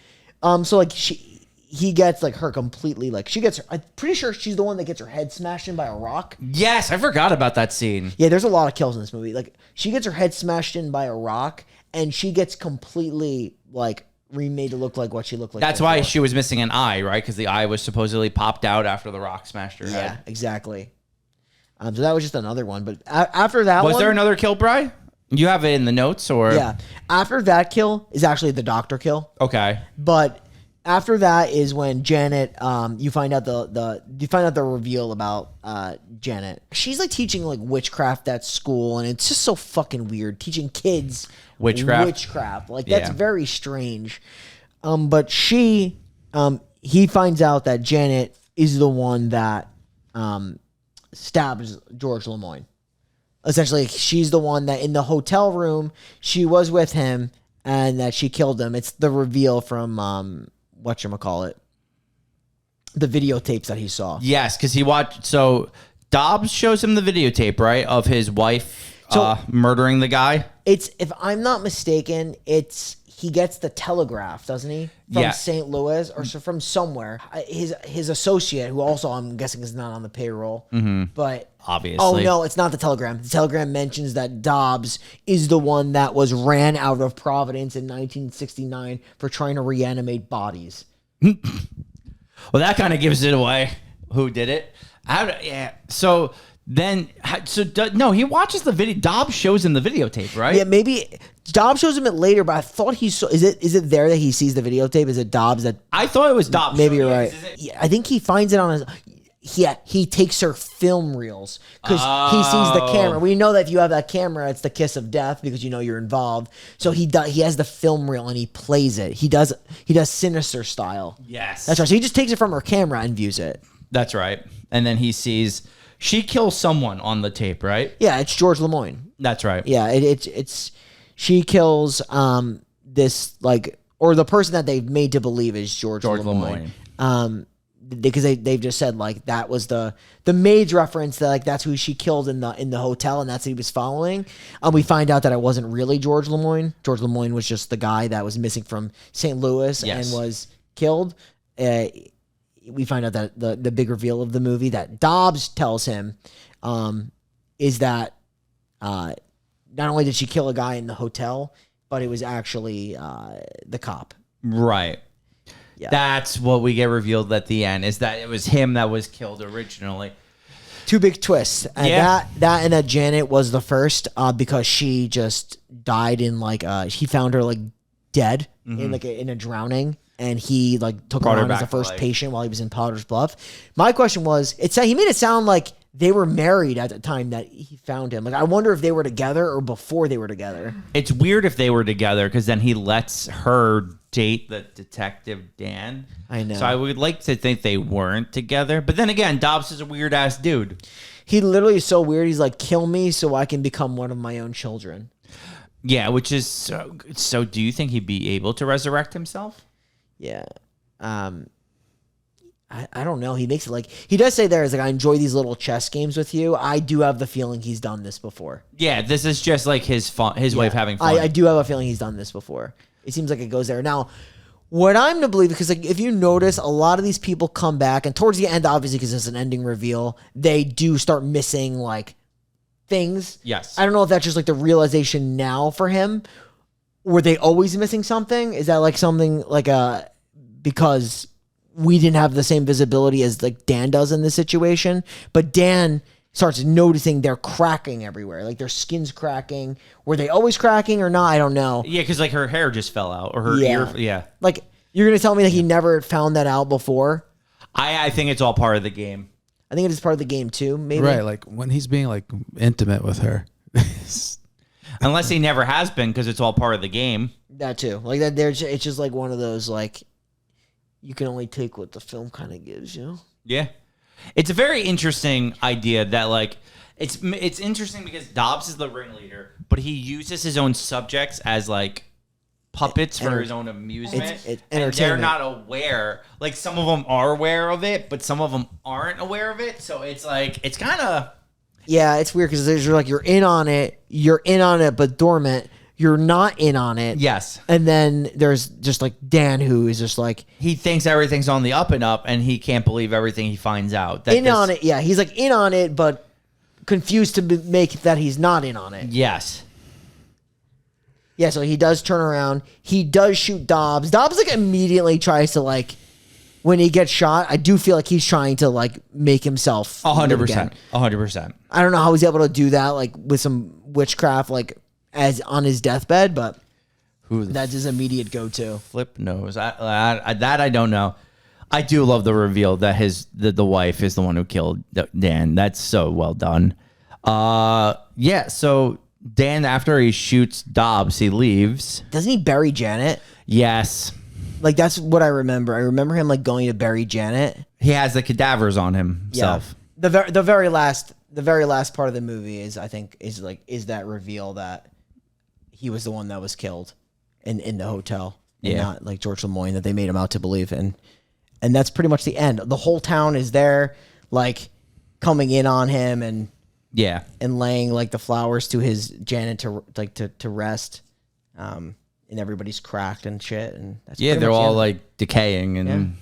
So like he gets like her completely like she gets her. I'm pretty sure she's the one that gets her head smashed in by a rock. Yes, I forgot about that scene. Yeah, there's a lot of kills in this movie. Like she gets her head smashed in by a rock, and she gets completely like remade to look like what she looked like. That's why before. she was missing an eye, right? Because the eye was supposedly popped out after the rock smashed her Yeah, head. exactly. So that was just another one. But after that Was one, there another kill, Bri? You have it in the notes, or yeah. After that kill is actually the doctor kill. Okay. But after that is when Janet, you find out the reveal about Janet. She's like teaching like witchcraft at school, and it's just so fucking weird teaching kids witchcraft. Like that's Yeah. very strange. But he finds out that Janet is the one that stabs George Lemoyne. Essentially, she's the one that in the hotel room she was with him, and that she killed him. It's the reveal from whatchamacallit. The videotapes that he saw. Yes, because he watched. So Dobbs shows him the videotape, right, of his wife murdering the guy. It's, if I'm not mistaken, he gets the telegraph, doesn't he? From St. Louis or from somewhere. His associate, who also I'm guessing is not on the payroll, but obviously. Oh no, it's not the telegram. The telegram mentions that Dobbs is the one that was ran out of Providence in 1969 for trying to reanimate bodies. Well, that kind of gives it away. Who did it? So then, no, he watches the video. Dobbs shows him the videotape, right? Yeah, maybe Dobbs shows him it later, but I thought he saw. Is it there that he sees the videotape? Is it Dobbs that? I thought it was Dobbs. Maybe you're right. Yeah, I think he finds it on his. Yeah, he takes her film reels because he sees the camera. We know that if you have that camera, it's the kiss of death because you know you're involved. So he has the film reel and he plays it. He does Sinister style. Yes, that's right. So he just takes it from her camera and views it. That's right. And then he sees she kills someone on the tape, right? Yeah, it's George Lemoyne. That's right. Yeah, it's she kills this or the person that they've made to believe is George Lemoyne. Because they've just said that was the maid's reference that that's who she killed in the hotel and that's who he was following. We find out that it wasn't really George Lemoyne. George Lemoyne was just the guy that was missing from St. Louis and was killed. We find out that the big reveal of the movie that Dobbs tells him is that not only did she kill a guy in the hotel, but it was actually the cop. Right. Yeah. That's what we get revealed at the end, is that it was him that was killed originally. Two big twists. And that Janet was the first because she just died in he found her dead in a drowning. And he took her on as the first patient while he was in Potter's Bluff. My question was, he made it sound like they were married at the time that he found him. I wonder if they were together or before they were together. It's weird if they were together because then he lets her date the detective Dan. I know. So I would like to think they weren't together. But then again, Dobbs is a weird ass dude. He literally is so weird. He's like, kill me so I can become one of my own children. Yeah, which is so do you think he'd be able to resurrect himself? Yeah. I don't know. He makes it he does say there is I enjoy these little chess games with you. I do have the feeling he's done this before. Yeah, this is just his way of having fun. I do have a feeling he's done this before. It seems like it goes there. Now, what I'm to believe, because if you notice, a lot of these people come back, and towards the end, obviously, because it's an ending reveal, they do start missing things. Yes. I don't know if that's just the realization now for him. Were they always missing something? Is that something because we didn't have the same visibility as Dan does in this situation, but Dan starts noticing they're cracking everywhere, their skin's cracking. Were they always cracking or not? I don't know. Yeah, because her hair just fell out, or her ear. Yeah. You're gonna tell me that he never found that out before? I think it's all part of the game. I think it is part of the game too. Maybe right, when he's being intimate with her. Unless he never has been, because it's all part of the game. That too. That. It's just one of those you can only take what the film kind of gives you. Yeah. It's a very interesting idea that it's interesting because Dobbs is the ringleader, but he uses his own subjects as puppets for his own amusement. And they're not aware. Some of them are aware of it, but some of them aren't aware of it. So it's it's kind of. Yeah, it's weird because you're in on it, but dormant. You're not in on it. Yes. And then there's just Dan, who is just he thinks everything's on the up and up, and he can't believe everything he finds out. On it. Yeah, he's in on it, but confused to make that he's not in on it. Yes. Yeah, so he does turn around. He does shoot Dobbs. Dobbs immediately tries to when he gets shot, I do feel he's trying to make himself 100%. 100%. I don't know how he's able to do that with some witchcraft as on his deathbed, but that's his immediate go-to. Flip knows. That I don't know. I do love the reveal that the wife is the one who killed Dan. That's so well done. Yeah, so Dan, after he shoots Dobbs, he leaves. Doesn't he bury Janet? Yes. That's what I remember. I remember him going to bury Janet. He has the cadavers on himself. Yeah. The very last part of the movie is that reveal that he was the one that was killed in the hotel. And not George Lemoyne that they made him out to believe in. And that's pretty much the end. The whole town is there, like coming in on him and laying like the flowers to his Janet to rest. And everybody's cracked and shit. And that's they're all like decaying and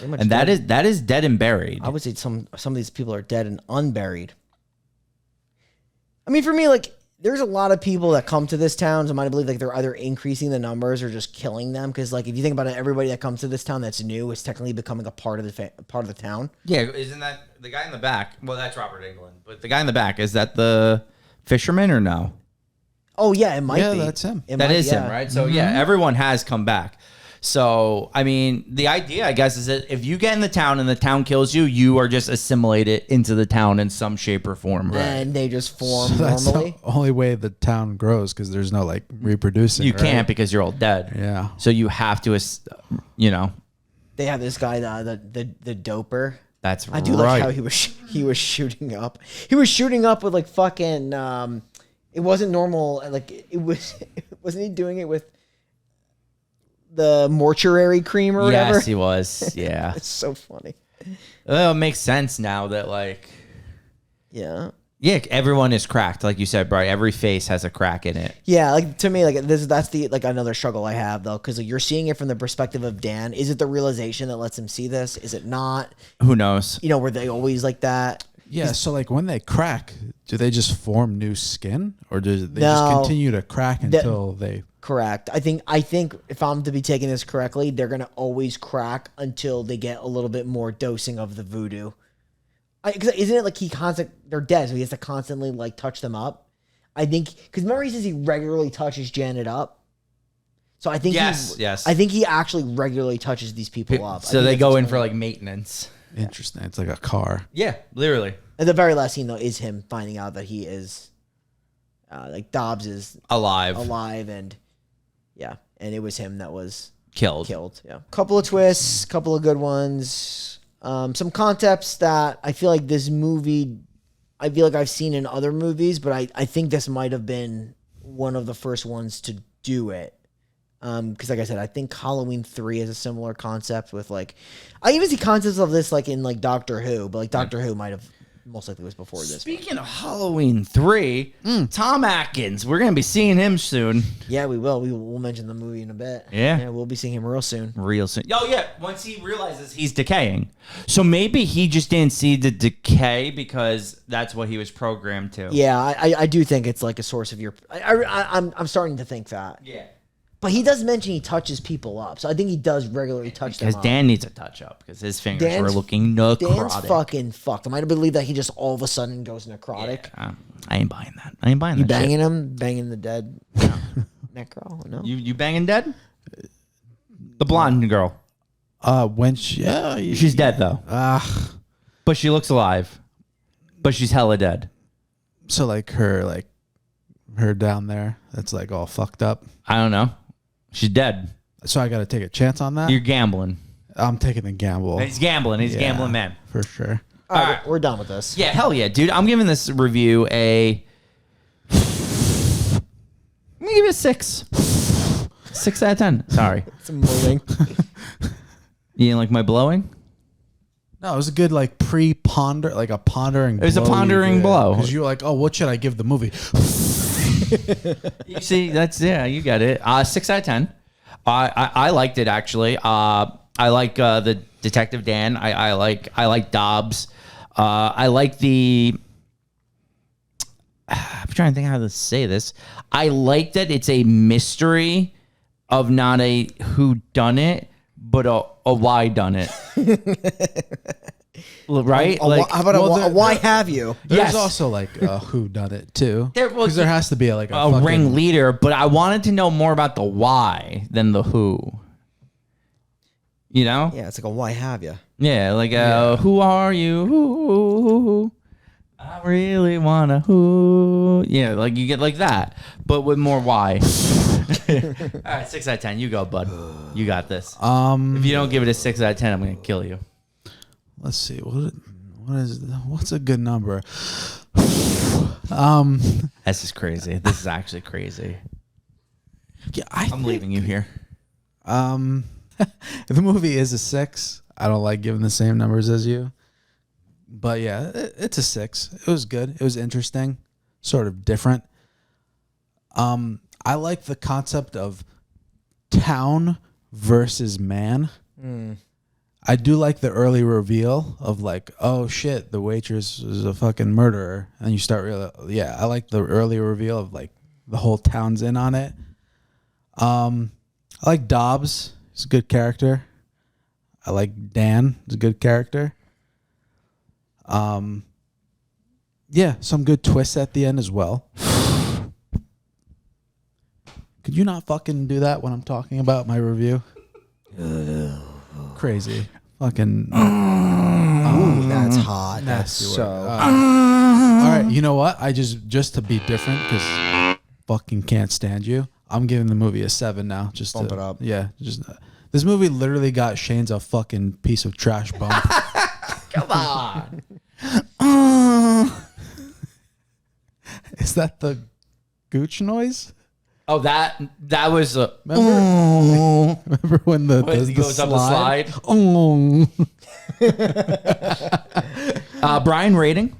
that is dead and buried. I would say some of these people are dead and unburied. I mean, for me, like, there's a lot of people that come to this town. So I believe like they're either increasing the numbers or just killing them. Because like if you think about it, everybody that comes to this town that's new is technically becoming a part of the town. Yeah, isn't that the guy in the back? Well, that's Robert Englund, but the guy in the back, is that the fisherman or no? Oh yeah, it might be. Yeah, that's him. That is him, right? So yeah, everyone has come back. So, I mean, the idea, I guess, is that if you get in the town and the town kills you, you are just assimilated into the town in some shape or form. Right? And they just form That's normally. the only way the town grows because there's no like reproducing. You right? can't because you're all dead. Yeah. So you have to, They have this guy, the doper. That's right. I do like how he was shooting up. He was shooting up with like fucking. It wasn't normal. Like it was. Wasn't he doing it with the mortuary cream or whatever? Yes, he was. Yeah. It's so funny. Well, it makes sense now that like. Yeah. Yeah, everyone is cracked, like you said, Bri. Every face has a crack in it. Yeah, like to me, like that's the like another struggle I have though, because like, you're seeing it from the perspective of Dan. Is it the realization that lets him see this? Is it not? Who knows? Were they always like that? Yeah. So like when they crack, do they just form new skin, or do they just continue to crack until they? Correct. I think if I'm to be taking this correctly, they're gonna always crack until they get a little bit more dosing of the voodoo. Because isn't it like they're dead, so he has to constantly like touch them up. I think because remember he says he regularly touches Janet up. So I think yes. I think he actually regularly touches these people up. So they go in for like maintenance. Interesting. It's like a car. Yeah, literally. And the very last scene though is him finding out that he is like Dobs is alive, and and it was him that was killed. Yeah, couple of twists, couple of good ones. Some concepts that I feel like this movie, I feel like I've seen in other movies, but I think this might have been one of the first ones to do it. Because like I said, I think Halloween 3 is a similar concept with like, I even see concepts of this like in like Doctor Who, but like Doctor Who might have most likely was before this. Speaking of Halloween 3, Tom Atkins, we're going to be seeing him soon. Yeah, we will. We'll mention the movie in a bit. Yeah, we'll be seeing him real soon. Oh, yeah. Once he realizes he's decaying. So maybe he just didn't see the decay because that's what he was programmed to. Yeah, I do think it's like a source of your... I'm starting to think that. Yeah. But he does mention he touches people up, so I think he does regularly touch them up. Because Dan needs a touch up because his fingers were looking necrotic. Dan's fucking fucked. Am I to believe that he just all of a sudden goes necrotic? Yeah, I ain't buying that. I ain't buying you that. You banging shit. him? Banging the dead? No. Necro? No. You banging dead? The blonde girl. When she's dead though. But she looks alive. But she's hella dead. So like her down there, that's like all fucked up. I don't know. She's dead. So I got to take a chance on that? You're gambling. I'm taking a gamble. He's gambling. He's a gambling man. For sure. All right, we're done with this. Yeah, hell yeah, dude. I'm giving this review a... I'm going to give it a 6. 6 out of 10. Sorry. It's moving. You didn't like my blowing? No, it was a good like pre-ponder, like a pondering blow. It was a pondering blow. Because you were like, oh, what should I give the movie? You see, you got it. 6 out of 10. I liked it actually. I like the Detective Dan. I like Dobs. I like the. I'm trying to think how to say this. I like that it's a mystery of not a who done it, but a why done it. Right? How about a why have you? There's also like a who done it too. Because there has to be like a ringleader, but I wanted to know more about the why than the who. You know? Yeah, it's like a why have you? Yeah, like who are you? Who? I really wanna who? Yeah, like you get like that, but with more why. All right, 6 out of 10. You go, bud. You got this. If you don't give it a 6 out of 10, I'm gonna kill you. Let's see. What's a good number? This is crazy. This is actually crazy. Yeah, I'm leaving you here. The movie is a 6. I don't like giving the same numbers as you. But yeah, it's a 6. It was good. It was interesting, sort of different. I like the concept of town versus man. I do like the early reveal of like, oh shit, the waitress is a fucking murderer, and you start I like the early reveal of like the whole town's in on it. I like Dobs. He's a good character. I like Dan. He's a good character. Yeah, some good twists at the end as well. Could you not fucking do that when I'm talking about my review? Crazy. Fucking. Ooh, that's hot. That's nasty so. word. All right, you know what? I just to be different because fucking can't stand you. I'm giving the movie a 7 now. Just Bump it up. Yeah, just this movie literally got Shane's a fucking piece of trash bump. Come on. Is that the gooch noise? Oh, that was a. Remember when the He goes up the slide. Oh. Brian, rating?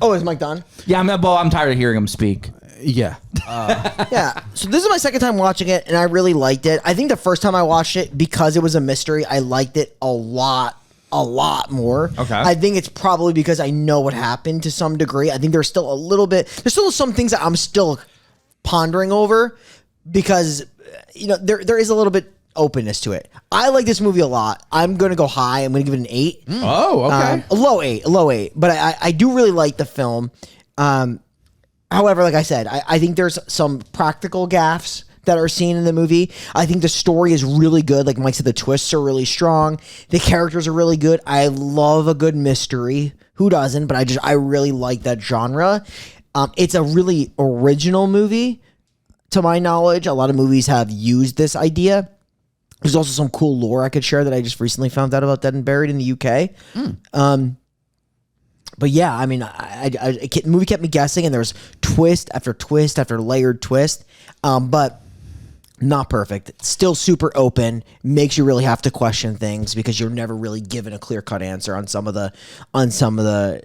Oh, is Mike done? Yeah, I'm tired of hearing him speak. Yeah. Yeah. So this is my second time watching it, and I really liked it. I think the first time I watched it, because it was a mystery, I liked it a lot more. Okay. I think it's probably because I know what happened to some degree. I think there's still some things that I'm still pondering over because, there is a little bit openness to it. I like this movie a lot. I'm going to go high. I'm going to give it an 8. Oh, okay. A low 8. But I do really like the film. However, like I said, I think there's some practical gaffes that are seen in the movie. I think the story is really good. Like Mike said, the twists are really strong. The characters are really good. I love a good mystery. Who doesn't? But I really like that genre. It's a really original movie, to my knowledge. A lot of movies have used this idea. There's also some cool lore I could share that I just recently found out about Dead and Buried in the UK. But yeah, I mean, the movie kept me guessing, and there's twist after twist after layered twist. But not perfect. Still super open. Makes you really have to question things because you're never really given a clear-cut answer on some of the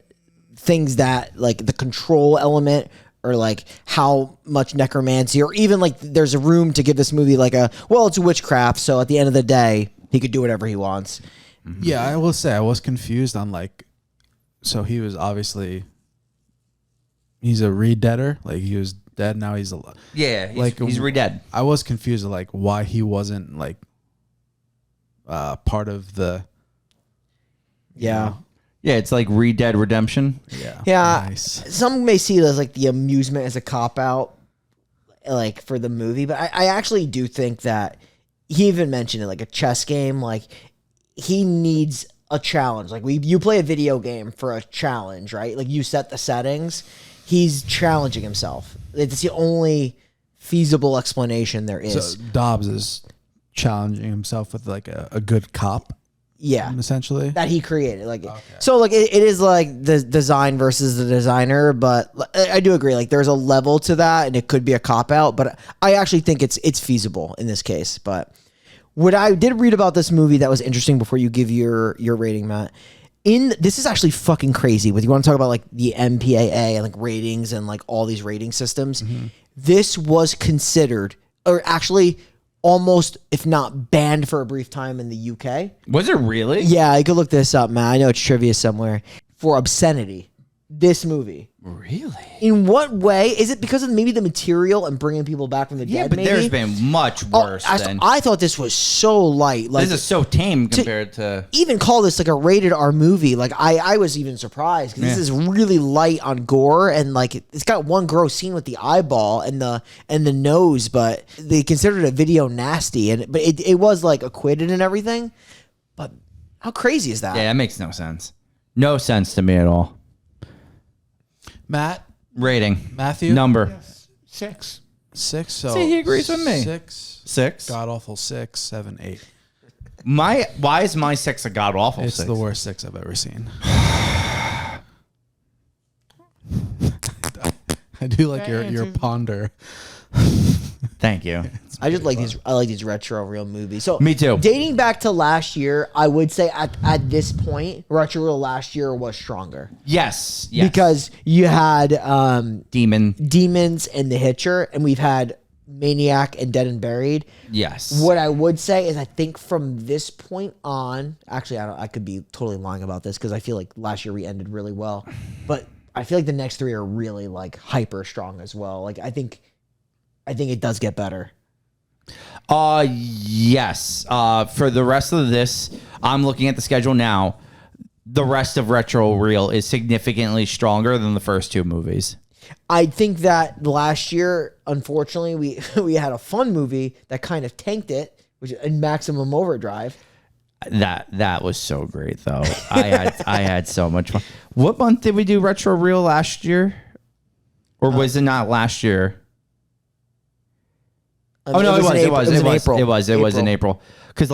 things that, like the control element, or like how much necromancy, or even like there's a room to give this movie it's witchcraft, so at the end of the day he could do whatever he wants. Yeah, I will say I was confused on so he was obviously he's a re-deader, like he was dead, now he's alive. Yeah, he's re-dead. I was confused of why he wasn't part of the Yeah. Yeah, it's like Re-Dead Redemption. Yeah. Nice. Some may see it as like the amusement as a cop-out, like for the movie, but I actually do think that he even mentioned it, like a chess game. Like he needs a challenge. Like you play a video game for a challenge, right? Like you set the settings. He's challenging himself. It's the only feasible explanation there is. So Dobbs is challenging himself with a good cop. Yeah, essentially that he created. So it is like the design versus the designer, but I do agree. Like there's a level to that, and it could be a cop out. But I actually think it's feasible in this case. But what I did read about this movie that was interesting before you give your rating, Matt. This is actually fucking crazy. With you want to talk about like the MPAA and like ratings and like all these rating systems. Mm-hmm. This was considered, or actually, almost, if not banned for a brief time in the UK. Was it really? Yeah, I could look this up, man. I know it's trivia somewhere. For obscenity. This movie. Really? In what way? Is it because of maybe the material and bringing people back from the dead? Yeah, but maybe? there's been much worse than... I thought this was so light. Like, this is so tame compared to... Even call this like a rated R movie. Like, I was even surprised. Because this is really light on gore. And like, it's got one gross scene with the eyeball and the nose. But they considered it a video nasty. But it was like acquitted and everything. But how crazy is that? Yeah, that makes no sense. No sense to me at all. Matt? Rating. Matthew? Number. Yes. 6. 6. So see, he agrees with me. 6. God awful 6, 7, 8. Why is my 6 a god awful 6? It's the worst 6 I've ever seen. I do like your ponder. Thank you. I just like these. I like these retro real movies. So Me too. Dating back to last year, I would say at this point, retro real last year was stronger. Yes. Because you had Demons and The Hitcher, and we've had Maniac and Dead and Buried. Yes. What I would say is I think from this point on, actually I could be totally lying about this because I feel like last year we ended really well, but I feel like the next three are really like hyper strong as well. Like I think it does get better. Yes. For the rest of this, I'm looking at the schedule now. The rest of Retro Reel is significantly stronger than the first two movies. I think that last year, unfortunately, we had a fun movie that kind of tanked it, which is Maximum Overdrive. That was so great though. I had so much fun. What month did we do Retro Reel last year? Or was it not last year? Oh no, it was in April. Because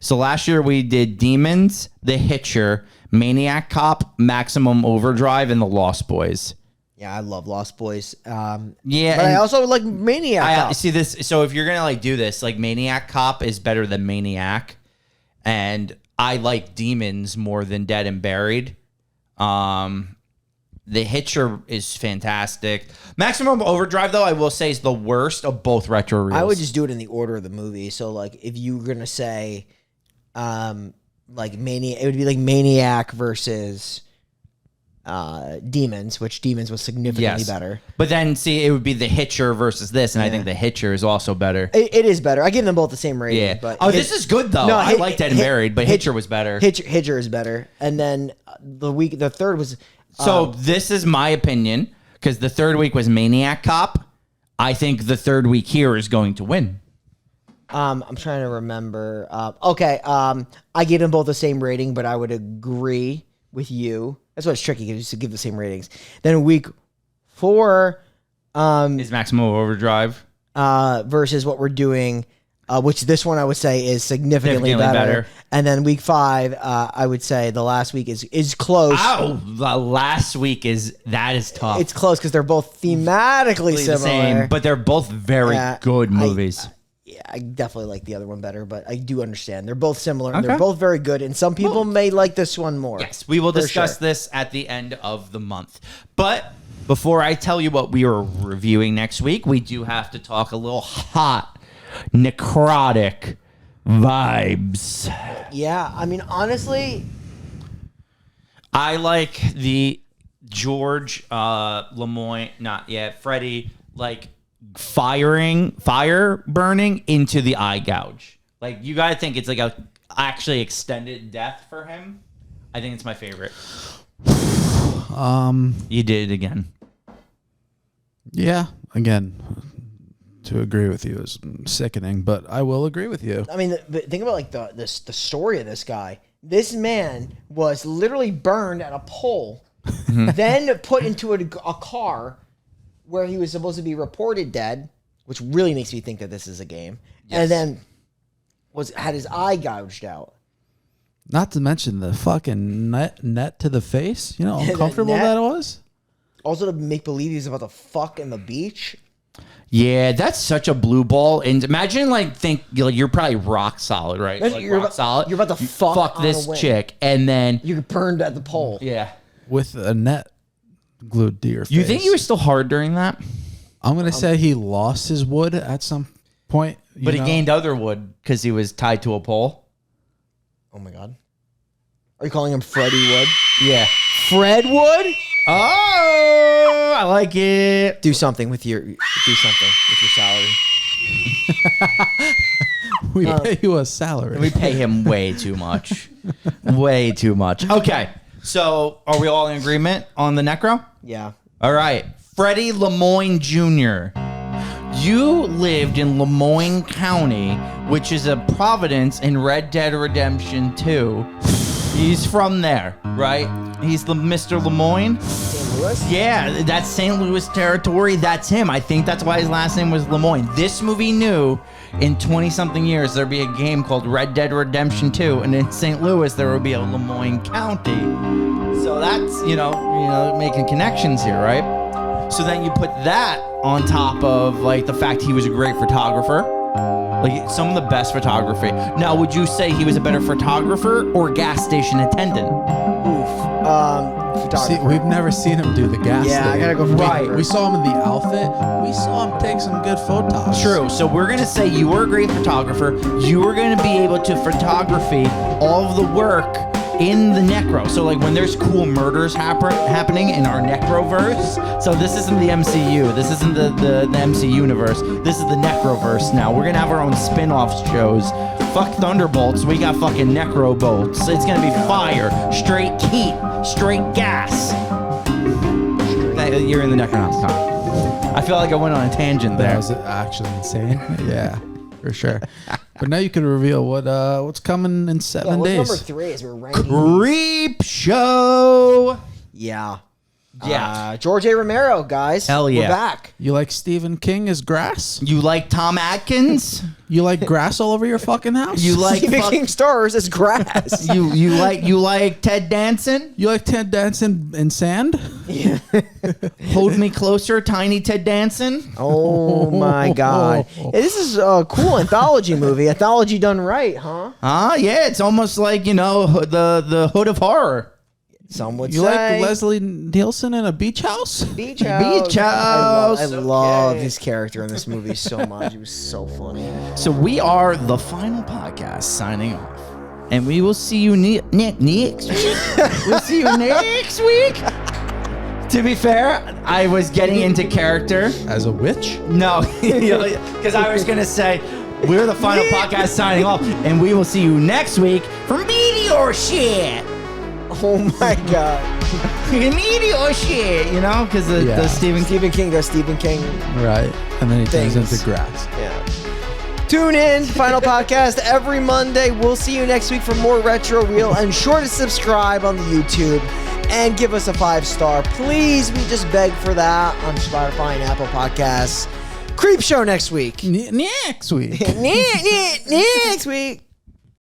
so last year we did Demons, The Hitcher, Maniac Cop, Maximum Overdrive, and The Lost Boys. Yeah, I love Lost Boys. Yeah, but I also like Maniac Cop. See this. So if you're gonna like do this, like Maniac Cop is better than Maniac, and I like Demons more than Dead and Buried. The Hitcher is fantastic. Maximum Overdrive, though, I will say is the worst of both retro reels. I would just do it in the order of the movie. So, like, if you were gonna say, like Maniac, it would be like Maniac versus Demons, which Demons was significantly better. But then, see, it would be The Hitcher versus this, and I think The Hitcher is also better. It is better. I give them both the same rating. Yeah. But this is good though. No, I like Dead and Buried, but Hitcher was better. Hitcher is better. And then the third was. So this is my opinion, because the third week was Maniac Cop. I think the third week here is going to win. I'm trying to remember. I gave them both the same rating, but I would agree with you. That's why it's tricky, because you give the same ratings. Then week 4 is Maximum Overdrive versus what we're doing, which this one I would say is significantly better. And then week 5, I would say the last week is close. Oh, the last week is tough. It's close because they're both thematically similar, but they're both very good movies. I definitely like the other one better, but I do understand they're both similar and they're both very good. And some people may like this one more. Yes, we will discuss this at the end of the month. But before I tell you what we are reviewing next week, we do have to talk a little hot, necrotic vibes. Yeah, I mean, honestly, I like the George Lemoyne, Freddie, like fire burning into the eye gouge. Like, you gotta think it's like a actually extended death for him. I think it's my favorite. You did it again. Yeah, again, to agree with you is sickening, but I will agree with you. I mean, think about like the story of this guy. This man was literally burned at a pole, then put into a car where he was supposed to be reported dead, which really makes me think that this is a game. Yes. And then had his eye gouged out. Not to mention the fucking net to the face. You know how uncomfortable that was? Also to make believe he was about to fuck in the beach. Yeah, that's such a blue ball. And imagine, you're probably rock solid, right? You're solid. You're about to fuck this chick, and then you're burned at the pole. Yeah. With a net glued to your face. You think he was still hard during that? I'm going to say he lost his wood at some point. But he gained other wood because he was tied to a pole. Oh, my God. Are you calling him Freddie Wood? Yeah. Fred Wood? Oh, I like it. Do something with your salary. We pay you a salary. We pay him way too much. Way too much. Okay. So, are we all in agreement on the necro? Yeah. All right. Freddie Lemoyne Jr. You lived in Lemoyne County, which is a Providence in Red Dead Redemption 2. He's from there, right? He's the Mr. Lemoyne. St. Louis? Yeah, that's St. Louis territory. That's him. I think that's why his last name was Lemoyne. This movie knew in 20-something years there'd be a game called Red Dead Redemption 2, and in St. Louis there would be a Lemoyne County. So that's, making connections here, right? So then you put that on top of like the fact he was a great photographer. Like some of the best photography. Now, would you say he was a better photographer or gas station attendant? Photographer. See, we've never seen him do the gas Yeah, I thing. gotta go photographer. We saw him in the outfit. We saw him take some good photos. True. So we're gonna say you were a great photographer. You were gonna be able to photography all of the work in the necro. So like when there's cool murders happening in our necroverse. So this isn't the MCU. This isn't the MC universe. This is the necroverse now. We're gonna have our own spin-off shows. Fuck Thunderbolts. We got fucking necro bolts. It's gonna be fire, straight heat, straight gas. You're in the Necronomicon. I feel like I went on a tangent there. That was actually insane. Yeah, for sure. But now you can reveal what's coming in 7 what's days. number 3 as we're ranking? Creep Show. Yeah. Yeah. George A. Romero, guys. Hell yeah. We're back. You like Stephen King as grass? You like Tom Atkins? You like grass all over your fucking house? You like Stephen King stars as grass. you like Ted Danson? You like Ted Danson in sand? Yeah. Hold Me Closer, Tiny Ted Danson? Oh my God. Hey, this is a cool anthology movie. Anthology done right, huh? Yeah, it's almost like, the Hood of Horror. Some would You say. like Leslie Nielsen in a beach house? Beach House. Beach House. I love his character in this movie so much. He was so funny. So we are the final podcast signing off. And we will see you next week. We'll see you next week. To be fair, I was getting into character. As a witch? No, because I was going to say, we're the final podcast signing off. And we will see you next week for Meteor Shit. Oh my God. Meteor Shit, because the Stephen King does Stephen King. Right. And then he turns Things. into grass. Yeah. Tune in, final podcast every Monday. We'll see you next week for more Retro Reel. And sure to subscribe on the YouTube and give us a 5-star. Please, we just beg for that on Spotify and Apple Podcasts. Creep Show next week. Next week. Next week.